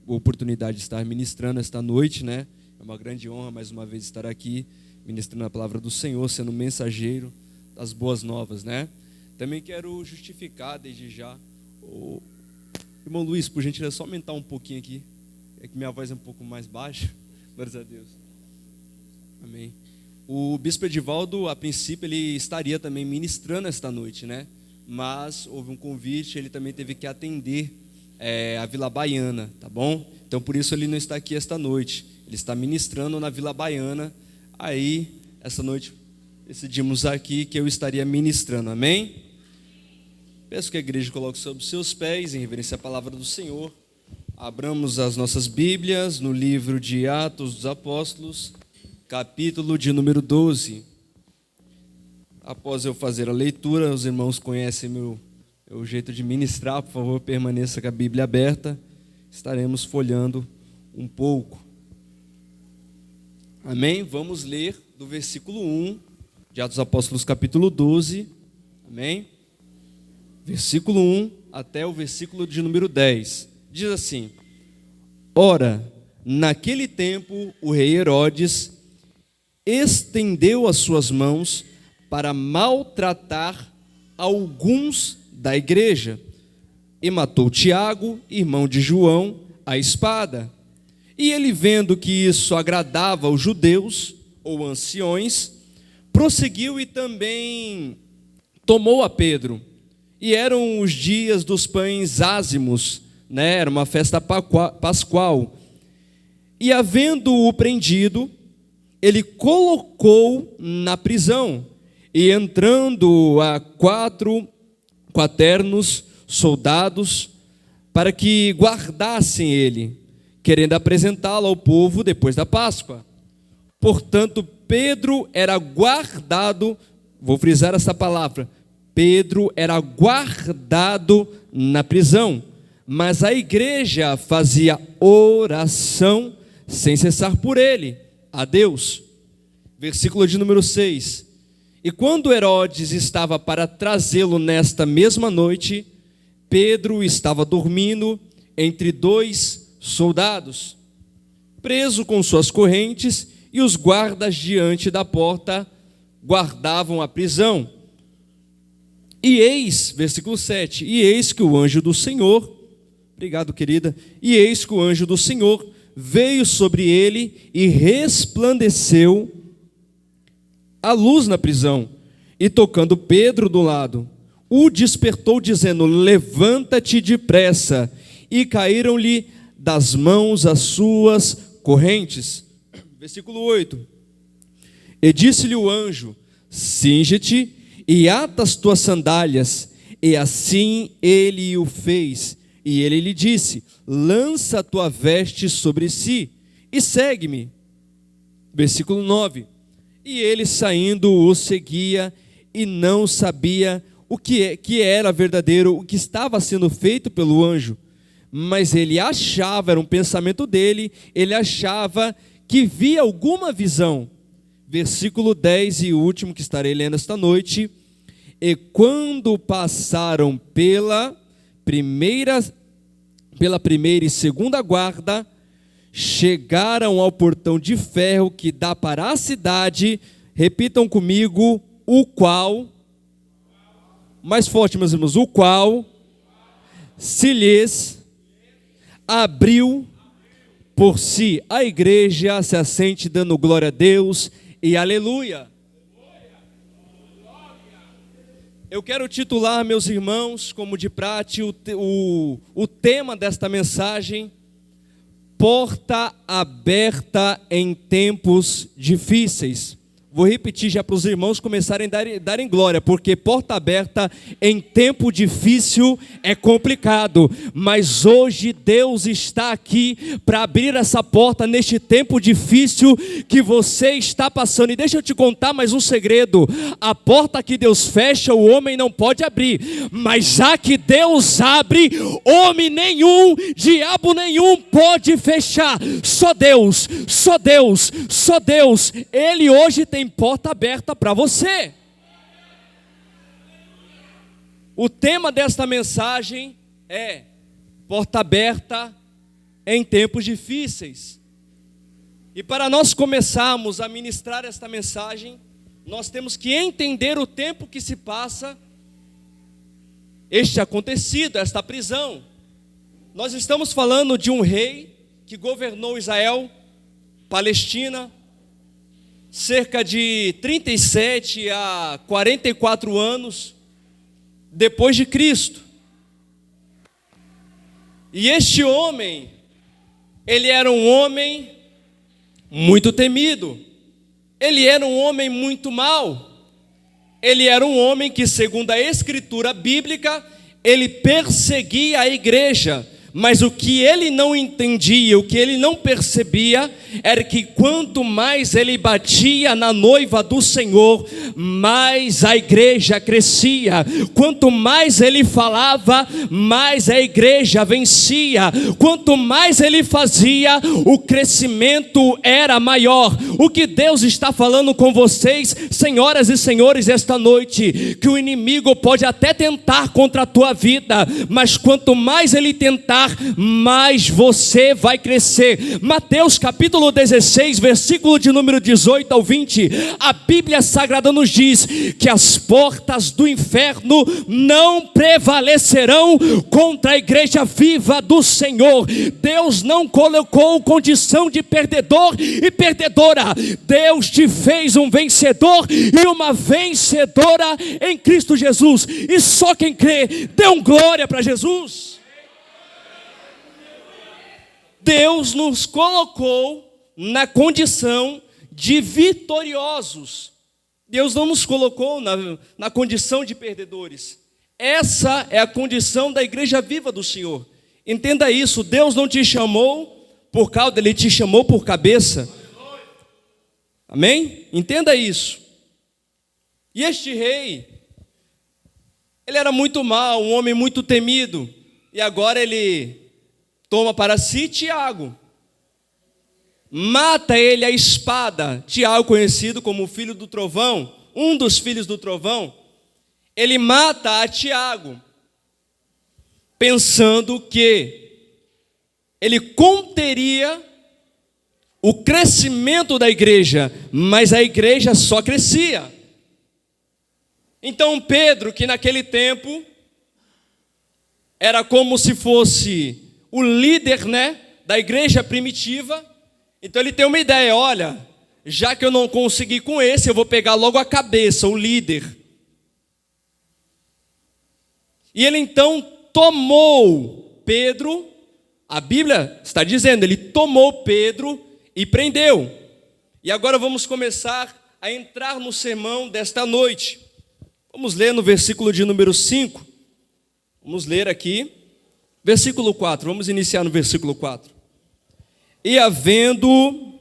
S14: oportunidade de estar ministrando esta noite, né? É uma grande honra mais uma vez estar aqui ministrando a palavra do Senhor, sendo mensageiro das boas novas, né? Também quero justificar desde já o irmão Luiz, por gentileza, só aumentar um pouquinho aqui, é que minha voz é um pouco mais baixa. Glórias a Deus. Amém. O bispo Edivaldo, a princípio, ele estaria também ministrando esta noite, né? Mas houve um convite, ele também teve que atender a Vila Baiana, tá bom? Então, por isso ele não está aqui esta noite. Ele está ministrando na Vila Baiana. Aí, essa noite, decidimos aqui que eu estaria ministrando, amém? Peço que a igreja coloque sobre os seus pés, em reverência à palavra do Senhor. Abramos as nossas Bíblias no livro de Atos dos Apóstolos, capítulo de número 12. Após eu fazer a leitura, os irmãos conhecem meu jeito de ministrar, por favor, permaneça com a Bíblia aberta. Estaremos folhando um pouco. Amém? Vamos ler do versículo 1 de Atos dos Apóstolos, capítulo 12. Amém? Versículo 1 até o versículo de número 10. Diz assim: Ora, naquele tempo, o rei Herodes estendeu as suas mãos para maltratar alguns da igreja e matou Tiago, irmão de João, à espada. E ele, vendo que isso agradava aos judeus, ou anciões, prosseguiu e também tomou a Pedro. E eram os dias dos pães ázimos, né? Era uma festa pascual. E havendo-o prendido, ele colocou na prisão, e entrando a 4 quaternos soldados, para que guardassem ele, querendo apresentá-lo ao povo depois da Páscoa. Portanto, Pedro era guardado, vou frisar essa palavra, Pedro era guardado na prisão, mas a igreja fazia oração sem cessar por ele, a Deus. Versículo de número 6. E quando Herodes estava para trazê-lo nesta mesma noite, Pedro estava dormindo entre 2 soldados, preso com suas correntes, e os guardas diante da porta guardavam a prisão. E eis, versículo 7, e eis que o anjo do Senhor, obrigado, querida, e eis que o anjo do Senhor veio sobre ele e resplandeceu a luz na prisão, e tocando Pedro do lado, o despertou, dizendo: levanta-te depressa. E caíram-lhe das mãos as suas correntes. Versículo 8. E disse-lhe o anjo: cinge-te e ata as tuas sandálias. E assim ele o fez. E ele lhe disse: lança a tua veste sobre si e segue-me. Versículo 9. E ele, saindo, o seguia e não sabia o que era verdadeiro, o que estava sendo feito pelo anjo. Mas ele achava, era um pensamento dele, ele achava que via alguma visão. Versículo 10 e último que estarei lendo esta noite. E quando passaram pela primeira e segunda guarda, chegaram ao portão de ferro que dá para a cidade. Repitam comigo: o qual, mais forte, meus irmãos, o qual se lhes abriu por si. A igreja se assente dando glória a Deus e aleluia. Eu quero titular, meus irmãos, como de prática, o tema desta mensagem: porta aberta em tempos difíceis. Vou repetir já para os irmãos começarem a darem glória, porque porta aberta em tempo difícil é complicado, mas hoje Deus está aqui para abrir essa porta neste tempo difícil que você está passando. E deixa eu te contar mais um segredo: a porta que Deus fecha, o homem não pode abrir, mas já que Deus abre, homem nenhum, diabo nenhum pode fechar. Só Deus, só Deus, só Deus. Ele hoje tem porta aberta para você. O tema desta mensagem é porta aberta em tempos difíceis. E para nós começarmos a ministrar esta mensagem, nós temos que entender o tempo que se passa este acontecido, esta prisão. Nós estamos falando de um rei que governou Israel, Palestina, cerca de 37 a 44 anos depois de Cristo. E este homem, ele era um homem muito temido, ele era um homem muito mau, ele era um homem que, segundo a escritura bíblica, ele perseguia a igreja. Mas o que ele não entendia, o que ele não percebia, era que quanto mais ele batia na noiva do Senhor, mais a igreja crescia. Quanto mais ele falava, mais a igreja vencia. Quanto mais ele fazia, o crescimento era maior. O que Deus está falando com vocês, senhoras e senhores, esta noite, que o inimigo pode até tentar contra a tua vida, mas quanto mais ele tentar, mais você vai crescer. Mateus capítulo 16, versículo de número 18 ao 20, a Bíblia Sagrada nos diz que as portas do inferno não prevalecerão contra a igreja viva do Senhor. Deus não colocou condição de perdedor e perdedora. Deus te fez um vencedor e uma vencedora em Cristo Jesus. E só quem crê, dê um glória para Jesus. Deus nos colocou na condição de vitoriosos. Deus não nos colocou na condição de perdedores. Essa é a condição da igreja viva do Senhor. Entenda isso, Deus não te chamou por cauda, Ele te chamou por cabeça. Amém? Entenda isso. E este rei, ele era muito mau, um homem muito temido. E agora ele toma para si Tiago, mata ele a espada. Tiago, conhecido como o filho do trovão, um dos filhos do trovão, ele mata a Tiago, pensando que ele conteria o crescimento da igreja, mas a igreja só crescia. Então Pedro, que naquele tempo era como se fosse o líder, da igreja primitiva, então ele tem uma ideia: olha, já que eu não consegui com esse, eu vou pegar logo a cabeça, o líder. E ele então tomou Pedro, a Bíblia está dizendo, ele tomou Pedro e prendeu. E agora vamos começar a entrar no sermão desta noite. Vamos ler no versículo de número 5. Vamos ler aqui, versículo 4. Vamos iniciar no versículo 4. E havendo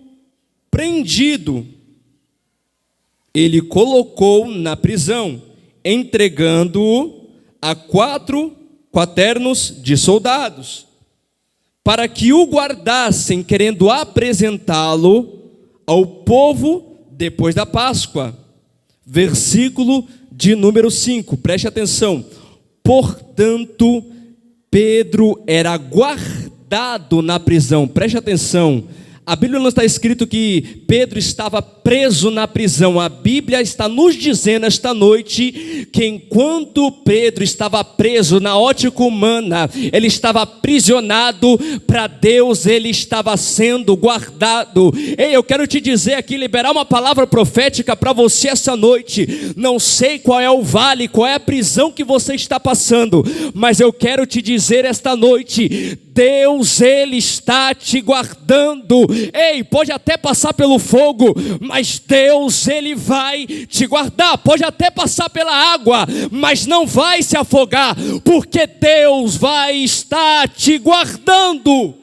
S14: prendido, ele colocou na prisão, entregando-o a 4 quaternos de soldados, para que o guardassem, querendo apresentá-lo ao povo depois da Páscoa. Versículo de número 5, preste atenção. Portanto, Pedro era guardado na prisão. Preste atenção. A Bíblia não está escrito que Pedro estava preso na prisão. A Bíblia está nos dizendo esta noite que enquanto Pedro estava preso na ótica humana, ele estava aprisionado, para Deus ele estava sendo guardado. Ei, eu quero te dizer aqui, liberar uma palavra profética para você essa noite. Não sei qual é o vale, qual é a prisão que você está passando, mas eu quero te dizer esta noite, Deus ele está te guardando. Ei, pode até passar pelo fogo, mas Deus ele vai te guardar. Pode até passar pela água, mas não vai se afogar, porque Deus vai estar te guardando.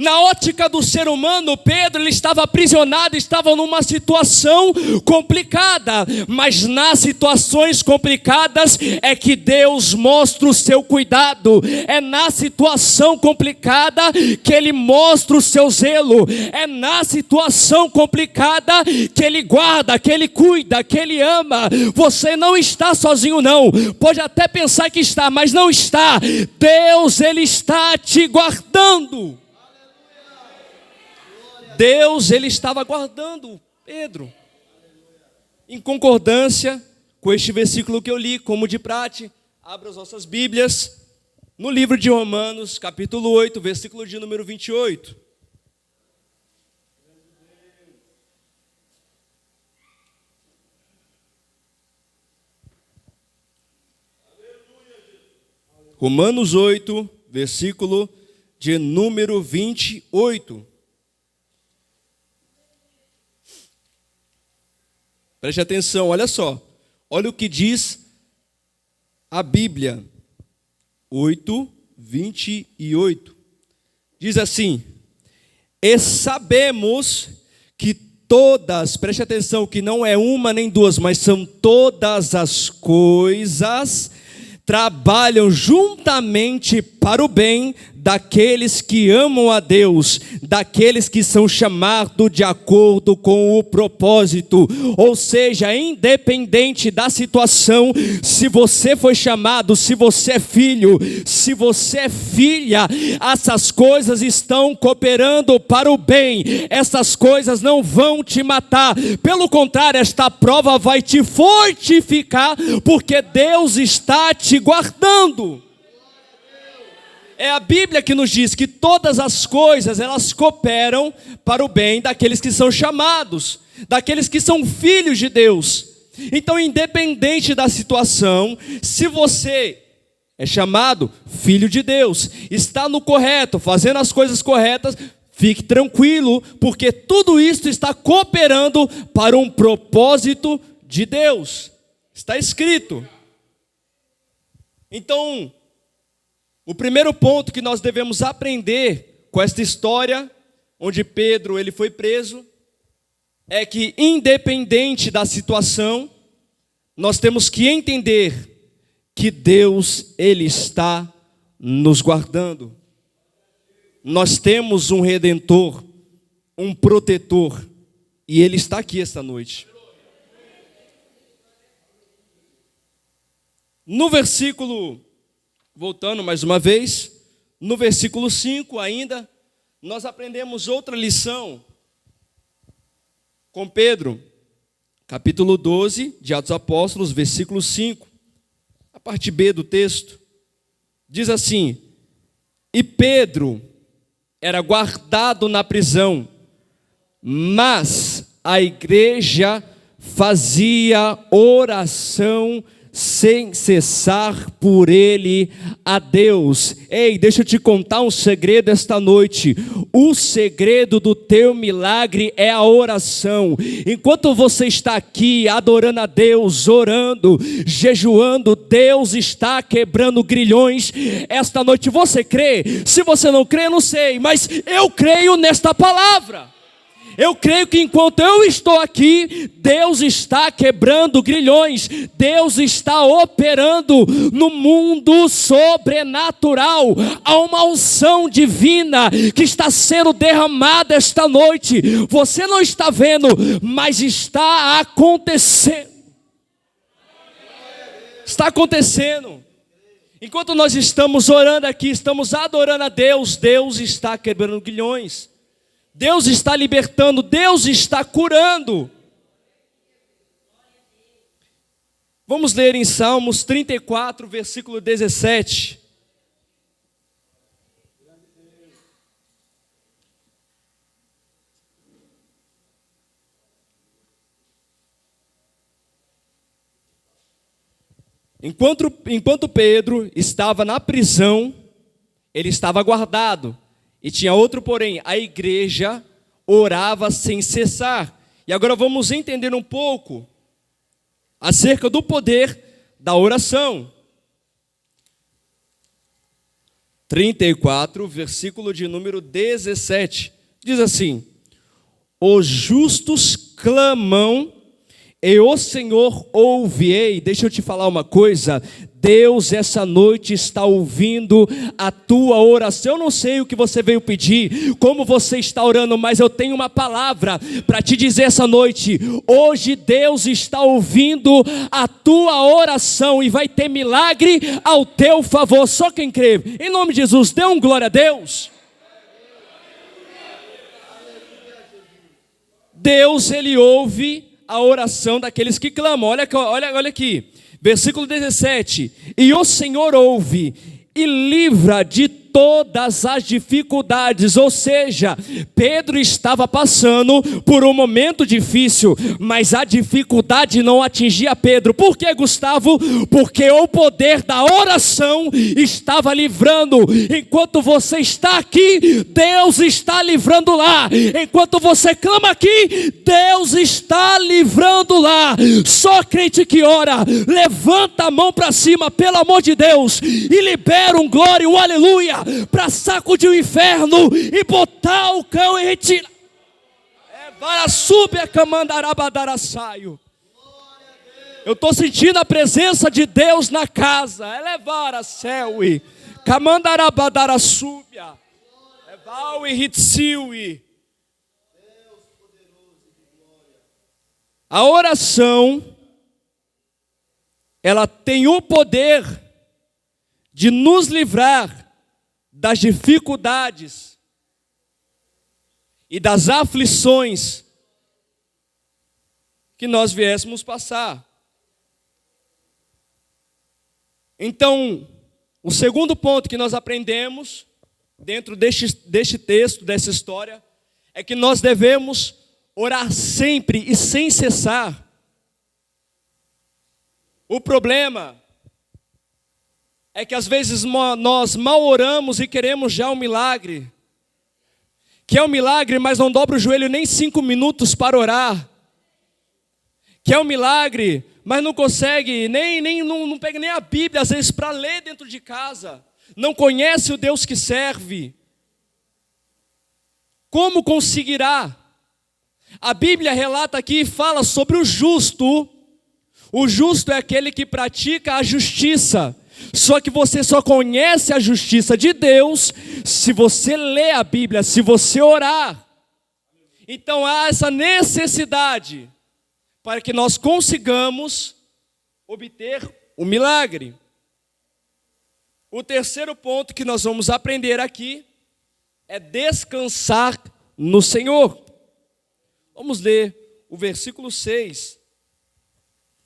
S14: Na ótica do ser humano, Pedro ele estava aprisionado, estava numa situação complicada, mas nas situações complicadas é que Deus mostra o seu cuidado, é na situação complicada que Ele mostra o seu zelo, é na situação complicada que Ele guarda, que Ele cuida, que Ele ama. Você não está sozinho não, pode até pensar que está, mas não está. Deus ele está te guardando. Deus, ele estava guardando Pedro. Em concordância com este versículo que eu li, como de prática, abra as nossas Bíblias, no livro de Romanos, capítulo 8, versículo de número 28. Romanos 8, versículo de número 28. Preste atenção, olha só. Olha o que diz a Bíblia. 8, 28. Diz assim: e sabemos que todas, preste atenção, que não é uma nem duas, mas são todas as coisas, trabalham juntamente para o bem daqueles que amam a Deus, daqueles que são chamados de acordo com o propósito. Ou seja, independente da situação, se você foi chamado, se você é filho, se você é filha, essas coisas estão cooperando para o bem. Essas coisas não vão te matar, pelo contrário, esta prova vai te fortificar, porque Deus está te guardando. É a Bíblia que nos diz que todas as coisas, elas cooperam para o bem daqueles que são chamados, daqueles que são filhos de Deus. Então, independente da situação, se você é chamado filho de Deus, está no correto, fazendo as coisas corretas, fique tranquilo, porque tudo isso está cooperando para um propósito de Deus. Está escrito. Então, o primeiro ponto que nós devemos aprender com esta história, onde Pedro ele foi preso, é que independente da situação, nós temos que entender que Deus ele está nos guardando. Nós temos um Redentor, um protetor, e Ele está aqui esta noite. No versículo, voltando mais uma vez, no versículo 5 ainda, nós aprendemos outra lição com Pedro, capítulo 12 de Atos dos Apóstolos, versículo 5, a parte B do texto, diz assim: e Pedro era guardado na prisão, mas a igreja fazia oração sem cessar por ele a Deus. Ei, deixa eu te contar um segredo esta noite. O segredo do teu milagre é a oração. Enquanto você está aqui adorando a Deus, orando, jejuando, Deus está quebrando grilhões esta noite. Você crê? Se você não crê, eu não sei, mas eu creio nesta palavra. Eu creio que enquanto eu estou aqui, Deus está quebrando grilhões, Deus está operando no mundo sobrenatural. Há uma unção divina que está sendo derramada esta noite. Você não está vendo, mas está acontecendo. Está acontecendo. Enquanto nós estamos orando aqui, estamos adorando a Deus, Deus está quebrando grilhões. Deus está libertando, Deus está curando. Vamos ler em Salmos 34, versículo 17. Enquanto Pedro estava na prisão, ele estava guardado. E tinha outro porém, a igreja orava sem cessar. E agora vamos entender um pouco acerca do poder da oração. 34, versículo de número 17, diz assim: os justos clamam e o Senhor ouve. Ei, deixa eu te falar uma coisa, Deus essa noite está ouvindo a tua oração. Eu não sei o que você veio pedir, como você está orando, mas eu tenho uma palavra para te dizer essa noite. Hoje Deus está ouvindo a tua oração e vai ter milagre ao teu favor. Só quem crê, em nome de Jesus, dê um glória a Deus. Deus, Ele ouve a oração daqueles que clamam. Olha aqui, versículo 17: e o Senhor ouve e livra de todas as dificuldades. Ou seja, Pedro estava passando por um momento difícil, mas a dificuldade não atingia Pedro. Por que, Gustavo? Porque o poder da oração estava livrando. Enquanto você está aqui, Deus está livrando lá. Enquanto você clama aqui, Deus está livrando lá. Só crente que ora, levanta a mão para cima, pelo amor de Deus, e libera um glória, um aleluia, para sacudir o inferno e botar o cão e retirar. Eu estou sentindo a presença de Deus na casa. Elevar a céu e camandarabadara súbia. Eval e ritsiui. A oração, ela tem o poder de nos livrar das dificuldades e das aflições que nós viéssemos passar. Então, o segundo ponto que nós aprendemos dentro deste texto, dessa história, é que nós devemos orar sempre e sem cessar. O problema é que às vezes nós mal oramos e queremos já um milagre. Quer um milagre, mas não dobra o joelho nem 5 minutos para orar. Quer um milagre, mas não consegue, não pega nem a Bíblia às vezes para ler dentro de casa. Não conhece o Deus que serve. Como conseguirá? A Bíblia relata aqui e fala sobre o justo. O justo é aquele que pratica a justiça. Só que você só conhece a justiça de Deus se você ler a Bíblia, se você orar. Então há essa necessidade para que nós consigamos obter o milagre. O terceiro ponto que nós vamos aprender aqui é descansar no Senhor. Vamos ler o versículo 6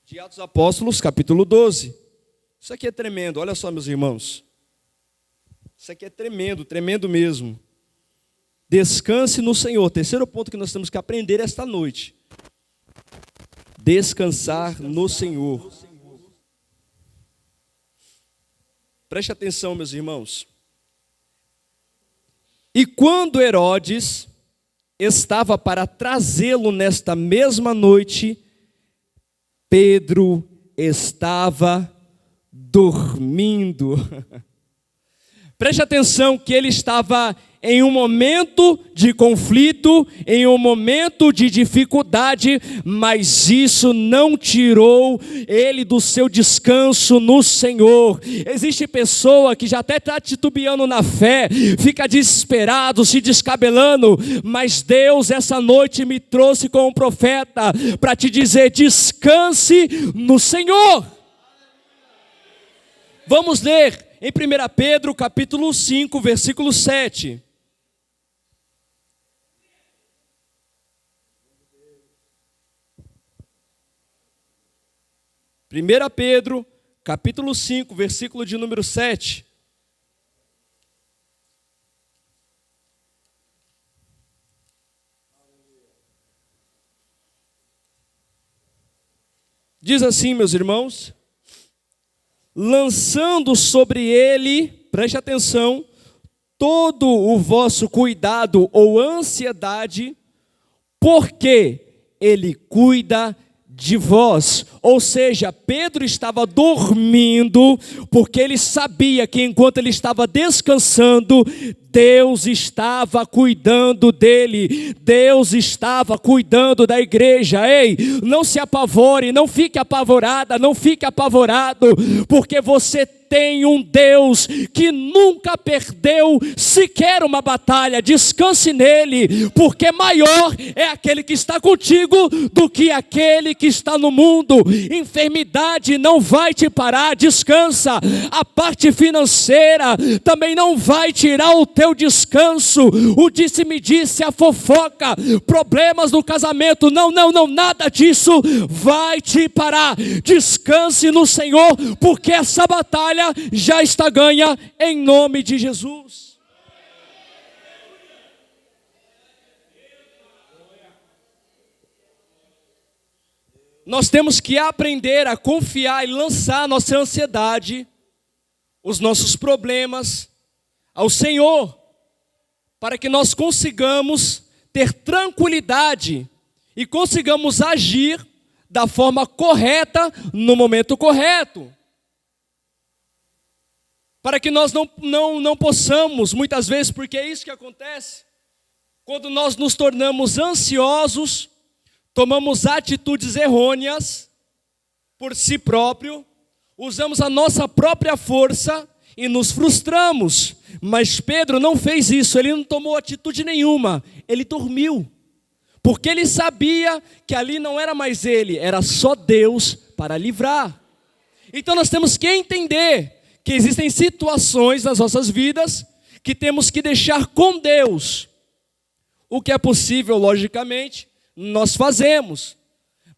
S14: de Atos dos Apóstolos, capítulo 12. Isso aqui é tremendo, olha só, meus irmãos. Isso aqui é tremendo, tremendo mesmo. Descanse no Senhor. Terceiro ponto que nós temos que aprender esta noite. Descansar no Senhor. Preste atenção, meus irmãos. E quando Herodes estava para trazê-lo nesta mesma noite, Pedro estava dormindo. Preste atenção que ele estava em um momento de conflito, em um momento de dificuldade, mas isso não tirou ele do seu descanso no Senhor. Existe pessoa que já até está titubeando na fé, fica desesperado, se descabelando, mas Deus essa noite me trouxe com um profeta para te dizer: descanse no Senhor. Vamos ler em 1 Pedro capítulo 5, versículo 7. Primeira Pedro, capítulo 5, versículo de número 7. Diz assim, meus irmãos: lançando sobre ele, preste atenção, todo o vosso cuidado ou ansiedade, porque ele cuida de vós. Ou seja, Pedro estava dormindo, porque ele sabia que enquanto ele estava descansando, Deus estava cuidando dele, Deus estava cuidando da igreja. Ei, não se apavore, não fique apavorada, não fique apavorado, porque você tem um Deus que nunca perdeu sequer uma batalha. Descanse nele, porque maior é aquele que está contigo do que aquele que está no mundo. Enfermidade não vai te parar, descansa. A parte financeira também não vai tirar o teu descanso. O disse-me-disse, a fofoca, problemas no casamento, não, nada disso vai te parar. Descanse no Senhor, porque essa batalha já está ganha em nome de Jesus. Nós temos que aprender a confiar e lançar nossa ansiedade, os nossos problemas ao Senhor, para que nós consigamos ter tranquilidade e consigamos agir da forma correta no momento correto. Para que nós não possamos, muitas vezes, porque é isso que acontece, quando nós nos tornamos ansiosos, tomamos atitudes errôneas por si próprio, usamos a nossa própria força e nos frustramos. Mas Pedro não fez isso, ele não tomou atitude nenhuma, ele dormiu, porque ele sabia que ali não era mais ele, era só Deus para livrar. Então nós temos que entender que existem situações nas nossas vidas que temos que deixar com Deus. O que é possível, logicamente, nós fazemos,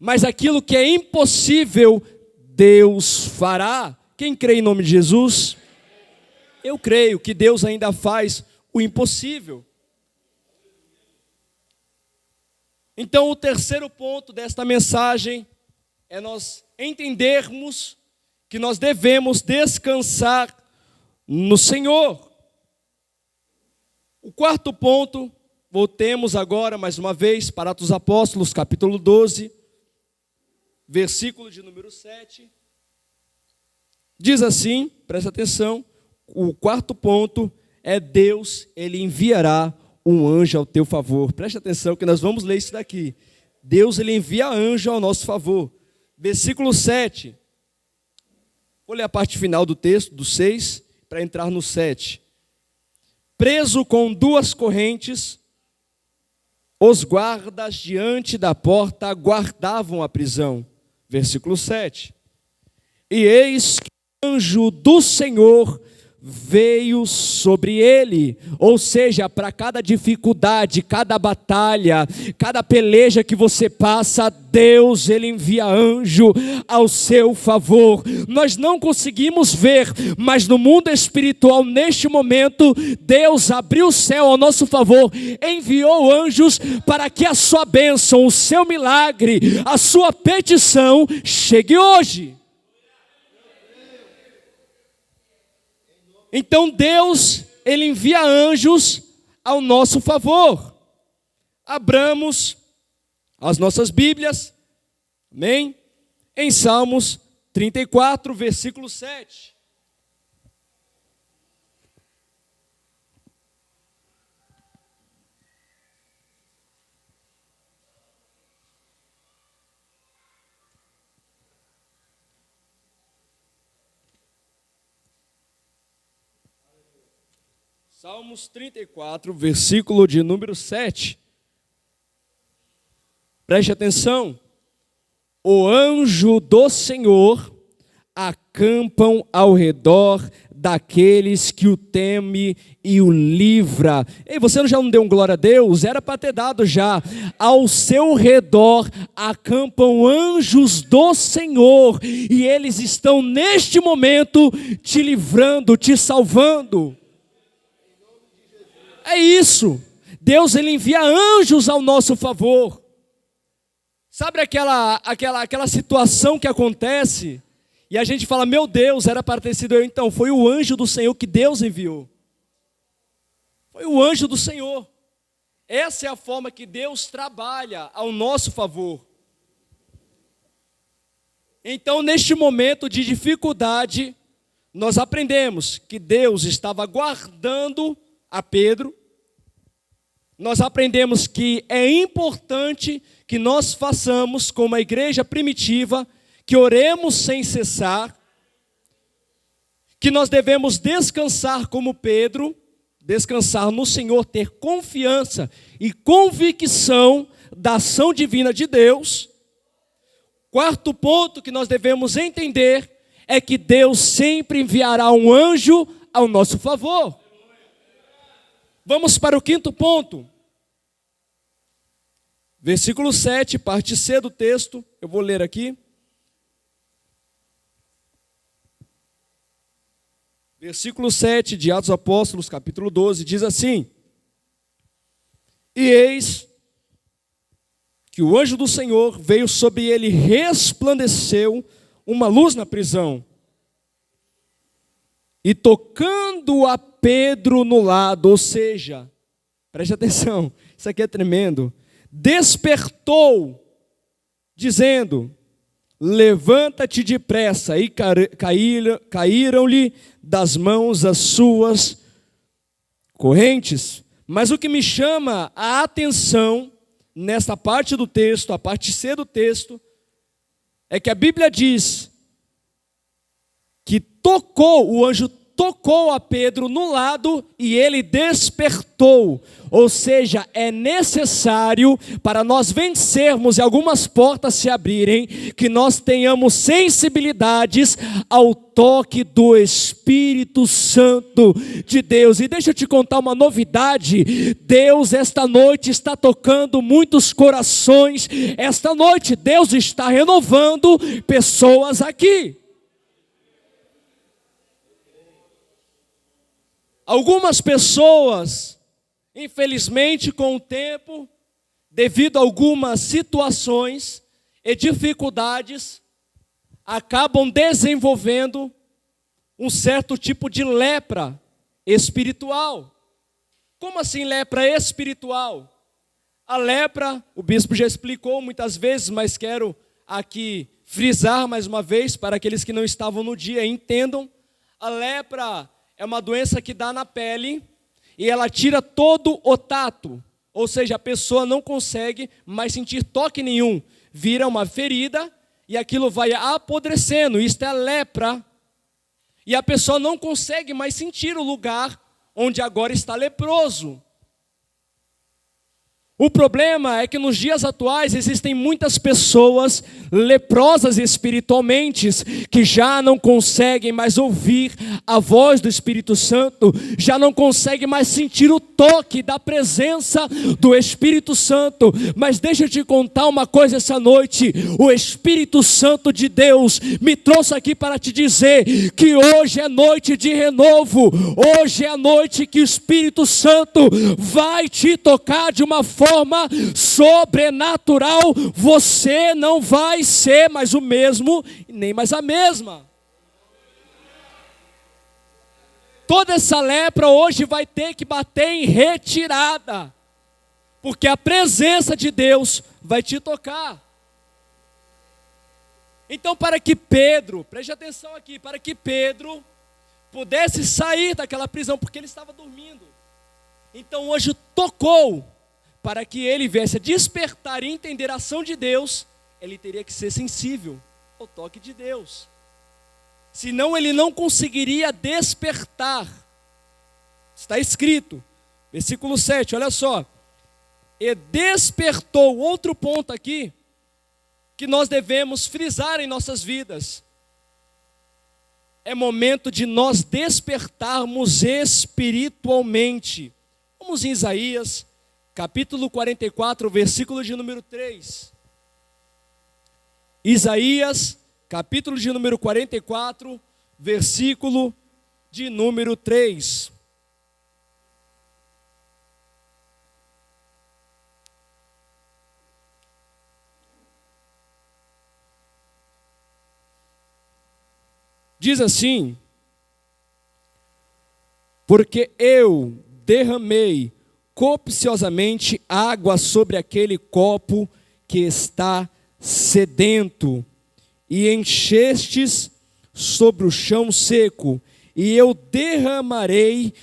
S14: mas aquilo que é impossível, Deus fará. Quem crê em nome de Jesus? Eu creio que Deus ainda faz o impossível. Então, o terceiro ponto desta mensagem é nós entendermos que nós devemos descansar no Senhor. O quarto ponto, voltemos agora mais uma vez para Atos dos Apóstolos, capítulo 12, versículo de número 7. Diz assim, presta atenção, o quarto ponto é Deus, Ele enviará um anjo ao teu favor. Preste atenção que nós vamos ler isso daqui. Deus, Ele envia anjo ao nosso favor. Versículo 7. Vou ler a parte final do texto, do 6, para entrar no 7. Preso com 2 correntes, os guardas diante da porta guardavam a prisão. Versículo 7. E eis que o anjo do Senhor
S3: veio sobre ele. Ou seja, para cada dificuldade, cada batalha, cada peleja que você passa, Deus, ele envia anjo ao seu favor. Nós não conseguimos ver, mas no mundo espiritual, neste momento, Deus abriu o céu ao nosso favor, enviou anjos para que a sua bênção, o seu milagre, a sua petição chegue hoje. Então Deus, ele envia anjos ao nosso favor. Abramos as nossas Bíblias, amém? Em Salmos 34, versículo 7. Salmos 34, versículo de número 7. Preste atenção. O anjo do Senhor acampam ao redor daqueles que o teme e o livra. Ei, você já não deu um glória a Deus? Era para ter dado já. Ao seu redor acampam anjos do Senhor, e eles estão neste momento te livrando, te salvando. É isso. Deus, ele envia anjos ao nosso favor. Sabe aquela situação que acontece e a gente fala, meu Deus, era para ter sido eu. Então, foi o anjo do Senhor que Deus enviou. Foi o anjo do Senhor. Essa é a forma que Deus trabalha ao nosso favor. Então, neste momento de dificuldade, nós aprendemos que Deus estava guardando a Pedro. Nós aprendemos que é importante que nós façamos como a igreja primitiva, que oremos sem cessar, que nós devemos descansar como Pedro, descansar no Senhor, ter confiança e convicção da ação divina de Deus. Quarto ponto que nós devemos entender é que Deus sempre enviará um anjo ao nosso favor. Vamos para o quinto ponto. Versículo 7, parte C do texto, eu vou ler aqui. Versículo 7 de Atos Apóstolos, capítulo 12, diz assim: E eis que o anjo do Senhor veio sobre ele, resplandeceu uma luz na prisão. E tocando a Pedro no lado, ou seja, preste atenção, isso aqui é tremendo, despertou, dizendo, levanta-te depressa, e caíram-lhe das mãos as suas correntes. Mas o que me chama a atenção, nesta parte do texto, a parte C do texto, é que a Bíblia diz que o anjo tocou a Pedro no lado e ele despertou. Ou seja, é necessário para nós vencermos e algumas portas se abrirem, que nós tenhamos sensibilidades ao toque do Espírito Santo de Deus. E deixa eu te contar uma novidade. Deus esta noite está tocando muitos corações. Esta noite Deus está renovando pessoas aqui. Algumas pessoas, infelizmente, com o tempo, devido a algumas situações e dificuldades, acabam desenvolvendo um certo tipo de lepra espiritual. Como assim lepra espiritual? A lepra, o bispo já explicou muitas vezes, mas quero aqui frisar mais uma vez, para aqueles que não estavam no dia, entendam. A lepra é uma doença que dá na pele e ela tira todo o tato. Ou seja, a pessoa não consegue mais sentir toque nenhum. Vira uma ferida e aquilo vai apodrecendo. Isto é a lepra. E a pessoa não consegue mais sentir o lugar onde agora está leproso. O problema é que nos dias atuais existem muitas pessoas leprosas espiritualmente que já não conseguem mais ouvir a voz do Espírito Santo, já não conseguem mais sentir o toque da presença do Espírito Santo. Mas deixa eu te contar uma coisa essa noite: o Espírito Santo de Deus me trouxe aqui para te dizer que hoje é noite de renovo, hoje é a noite que o Espírito Santo vai te tocar de uma forma sobrenatural. Você não vai ser mais o mesmo, nem mais a mesma. Toda essa lepra hoje vai ter que bater em retirada, porque a presença de Deus vai te tocar. Então, para que Pedro, preste atenção aqui, para que Pedro pudesse sair daquela prisão, porque ele estava dormindo, então hoje tocou. Para que ele viesse a despertar e entender a ação de Deus, ele teria que ser sensível ao toque de Deus. Senão ele não conseguiria despertar. Está escrito, versículo 7, olha só. E despertou, outro ponto aqui, que nós devemos frisar em nossas vidas. É momento de nós despertarmos espiritualmente. Vamos em Isaías, capítulo 44, versículo de número 3. Isaías, capítulo de número 44, versículo de número 3. Diz assim: porque eu derramei copiosamente água sobre aquele copo que está sedento, e enchestes sobre o chão seco, e eu derramarei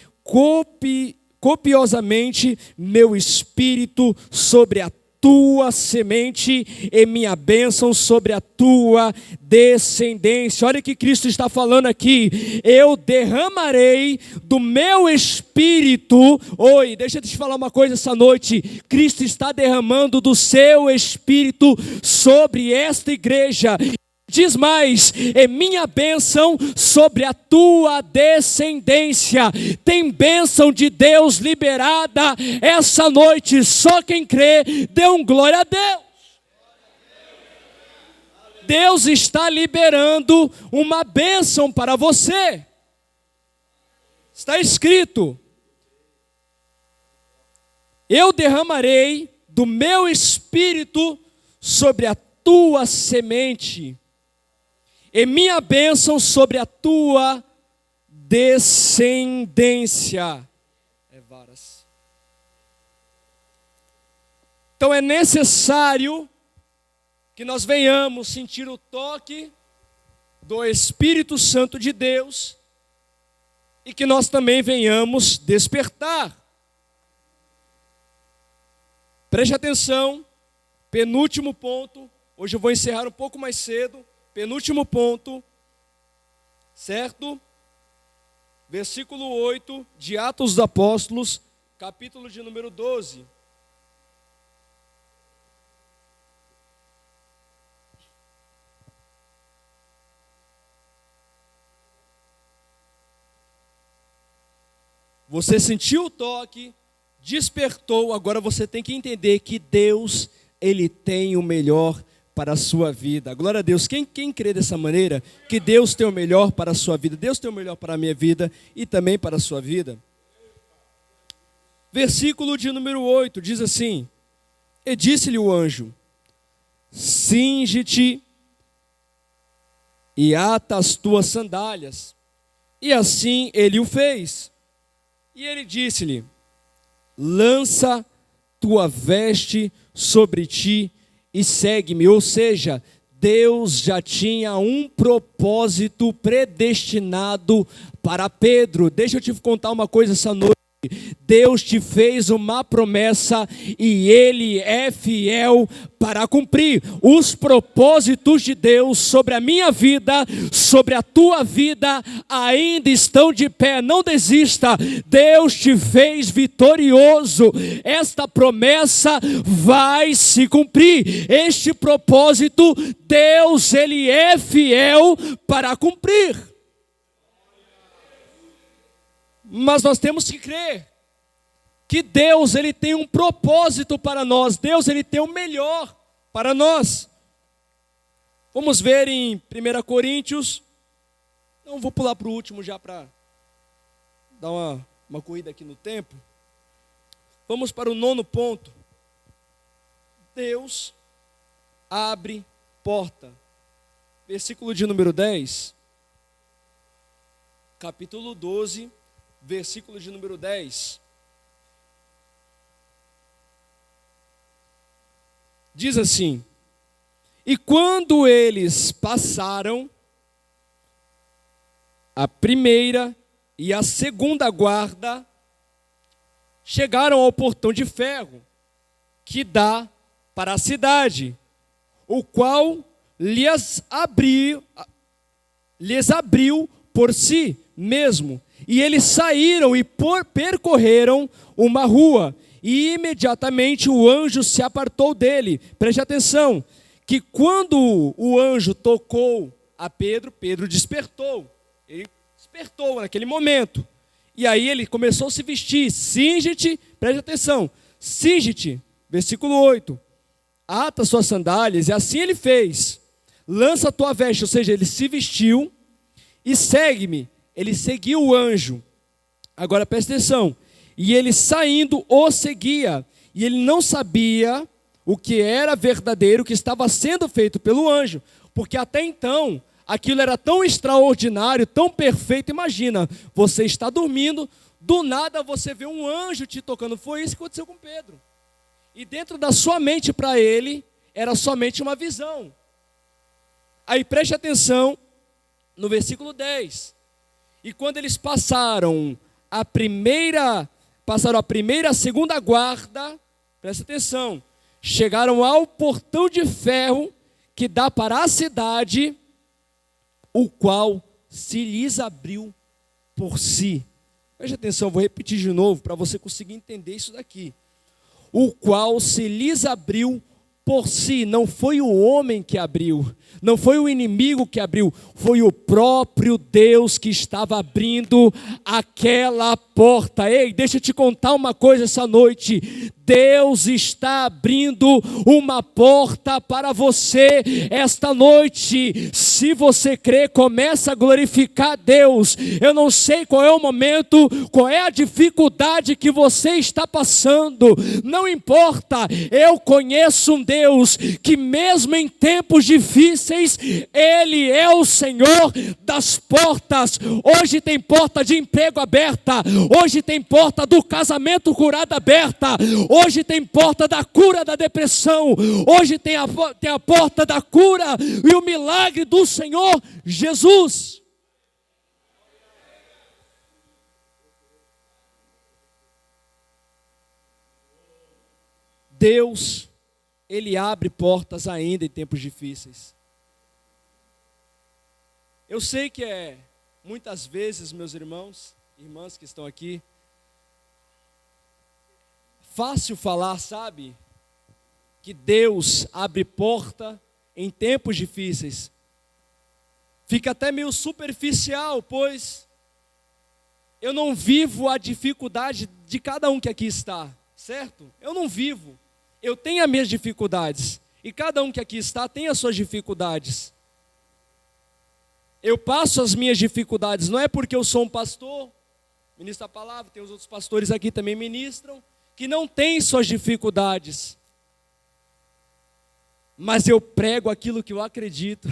S3: copiosamente meu espírito sobre a tua semente e minha bênção sobre a tua descendência. Olha o que Cristo está falando aqui: eu derramarei do meu espírito. Oi, deixa eu te falar uma coisa essa noite: Cristo está derramando do seu espírito sobre esta igreja. Diz mais: é minha bênção sobre a tua descendência. Tem bênção de Deus liberada essa noite. Só quem crê, dê um glória a Deus. Deus está liberando uma bênção para você. Está escrito: eu derramarei do meu espírito sobre a tua semente, e minha bênção sobre a tua descendência. Então é necessário que nós venhamos sentir o toque do Espírito Santo de Deus e que nós também venhamos despertar. Preste atenção, penúltimo ponto. Hoje eu vou encerrar um pouco mais cedo. Penúltimo ponto, certo? Versículo 8 de Atos dos Apóstolos, capítulo de número 12. Você sentiu o toque, despertou, agora você tem que entender que Deus, Ele tem o melhor para a sua vida. Glória a Deus. Quem crê dessa maneira, que Deus tem o melhor para a sua vida, Deus tem o melhor para a minha vida e também para a sua vida. Versículo de número 8 diz assim: e disse-lhe o anjo: cinge-te e ata as tuas sandálias. E assim ele o fez. E ele disse-lhe: lança tua veste sobre ti e segue-me. Ou seja, Deus já tinha um propósito predestinado para Pedro. Deixa eu te contar uma coisa essa noite. Deus te fez uma promessa e Ele é fiel para cumprir. Os propósitos de Deus sobre a minha vida, sobre a tua vida, ainda estão de pé. Não desista. Deus te fez vitorioso. Esta promessa vai se cumprir. Este propósito, Deus, Ele é fiel para cumprir. Mas nós temos que crer que Deus, Ele tem um propósito para nós. Deus, Ele tem o melhor para nós. Vamos ver em 1 Coríntios. Não, vou pular para o último já para dar uma corrida aqui no tempo. Vamos para o 9º ponto. Deus abre porta. Versículo de número 10. Capítulo 12. Versículo de número 10. Diz assim: e quando eles passaram a primeira e a segunda guarda, chegaram ao portão de ferro, que dá para a cidade, o qual lhes abriu por si mesmo. E eles saíram e percorreram uma rua, e imediatamente o anjo se apartou dele. Preste atenção, que quando o anjo tocou a Pedro, Pedro despertou. Ele despertou naquele momento. E aí ele começou a se vestir. Cinge-te, preste atenção, cinge-te, versículo 8. Ata suas sandálias, e assim ele fez. Lança a tua veste, ou seja, ele se vestiu, e segue-me. Ele seguiu o anjo. Agora preste atenção. E ele saindo o seguia. E ele não sabia o que era verdadeiro, o que estava sendo feito pelo anjo. Porque até então, aquilo era tão extraordinário, tão perfeito. Imagina, você está dormindo, do nada você vê um anjo te tocando. Foi isso que aconteceu com Pedro. E dentro da sua mente, para ele, era somente uma visão. Aí preste atenção no versículo 10. E quando eles passaram a primeira, a segunda guarda, presta atenção, chegaram ao portão de ferro que dá para a cidade, o qual se lhes abriu por si. Preste atenção, vou repetir de novo para você conseguir entender isso daqui. O qual se lhes abriu por si. Não foi o homem que abriu, não foi o inimigo que abriu, foi o próprio Deus que estava abrindo aquela porta. Ei, deixa eu te contar uma coisa essa noite. Deus está abrindo uma porta para você esta noite. Se você crê, começa a glorificar Deus. Eu não sei qual é o momento, qual é a dificuldade que você está passando, não importa. Eu conheço um Deus que mesmo em tempos difíceis, Ele é o Senhor das portas. Hoje tem porta de emprego aberta, hoje tem porta do casamento curado aberta, hoje tem porta da cura da depressão, hoje tem a porta da cura e o milagre do Senhor Jesus. Deus, Ele abre portas ainda em tempos difíceis. Eu sei que muitas vezes, meus irmãos, irmãs que estão aqui, fácil falar, sabe, que Deus abre porta em tempos difíceis. Fica até meio superficial, pois eu não vivo a dificuldade de cada um que aqui está, certo? Eu não vivo. Eu tenho as minhas dificuldades, e cada um que aqui está tem as suas dificuldades. Eu passo as minhas dificuldades, não é porque eu sou um pastor, ministro a palavra, tem os outros pastores aqui também ministram, que não têm suas dificuldades. Mas eu prego aquilo que eu acredito.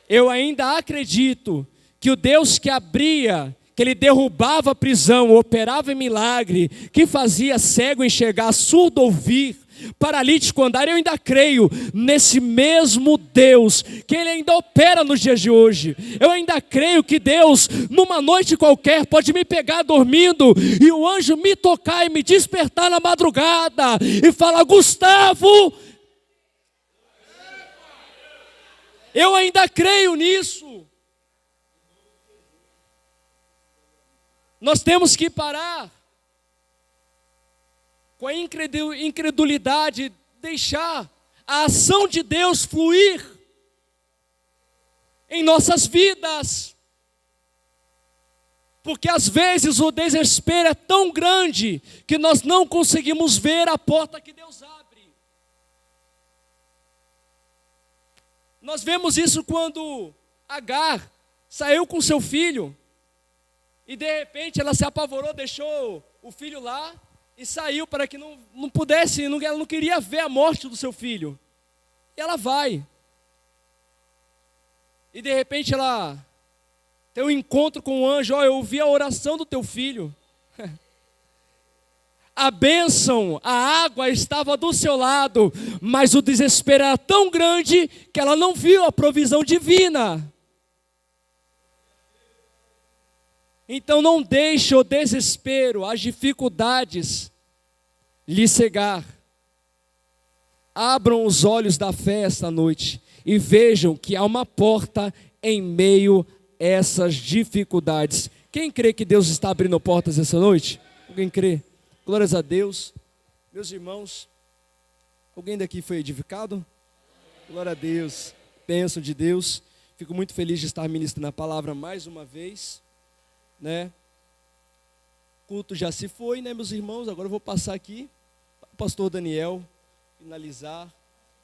S3: Eu ainda acredito que o Deus que abria, que Ele derrubava a prisão, operava em milagre, que fazia cego enxergar, surdo ouvir, paralítico andar. Eu ainda creio nesse mesmo Deus, que Ele ainda opera nos dias de hoje. Eu ainda creio que Deus, numa noite qualquer, pode me pegar dormindo e o anjo me tocar e me despertar na madrugada e falar: Gustavo, eu ainda creio nisso. Nós temos que parar com a incredulidade, deixar a ação de Deus fluir em nossas vidas. Porque às vezes o desespero é tão grande que nós não conseguimos ver a porta que Deus abre. Nós vemos isso quando Agar saiu com seu filho e de repente ela se apavorou, deixou o filho lá e saiu para que não pudesse, ela não queria ver a morte do seu filho. E ela vai. E de repente ela tem um encontro com o anjo: eu ouvi a oração do teu filho. A bênção, a água estava do seu lado, mas o desespero era tão grande que ela não viu a provisão divina. Então não deixe o desespero, as dificuldades lhe cegar. Abram os olhos da fé esta noite e vejam que há uma porta em meio a essas dificuldades. Quem crê que Deus está abrindo portas essa noite? Alguém crê? Glórias a Deus. Meus irmãos, alguém daqui foi edificado? Glória a Deus. Bênção de Deus. Fico muito feliz de estar ministrando a palavra mais uma vez, né? O culto já se foi, né, meus irmãos? Agora eu vou passar aqui para o pastor Daniel finalizar.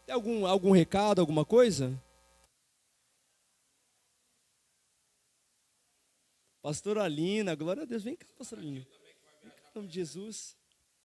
S3: Tem algum recado, alguma coisa? Pastora Alina, glória a Deus. Vem cá, pastora Alina. Vem cá, em nome de Jesus.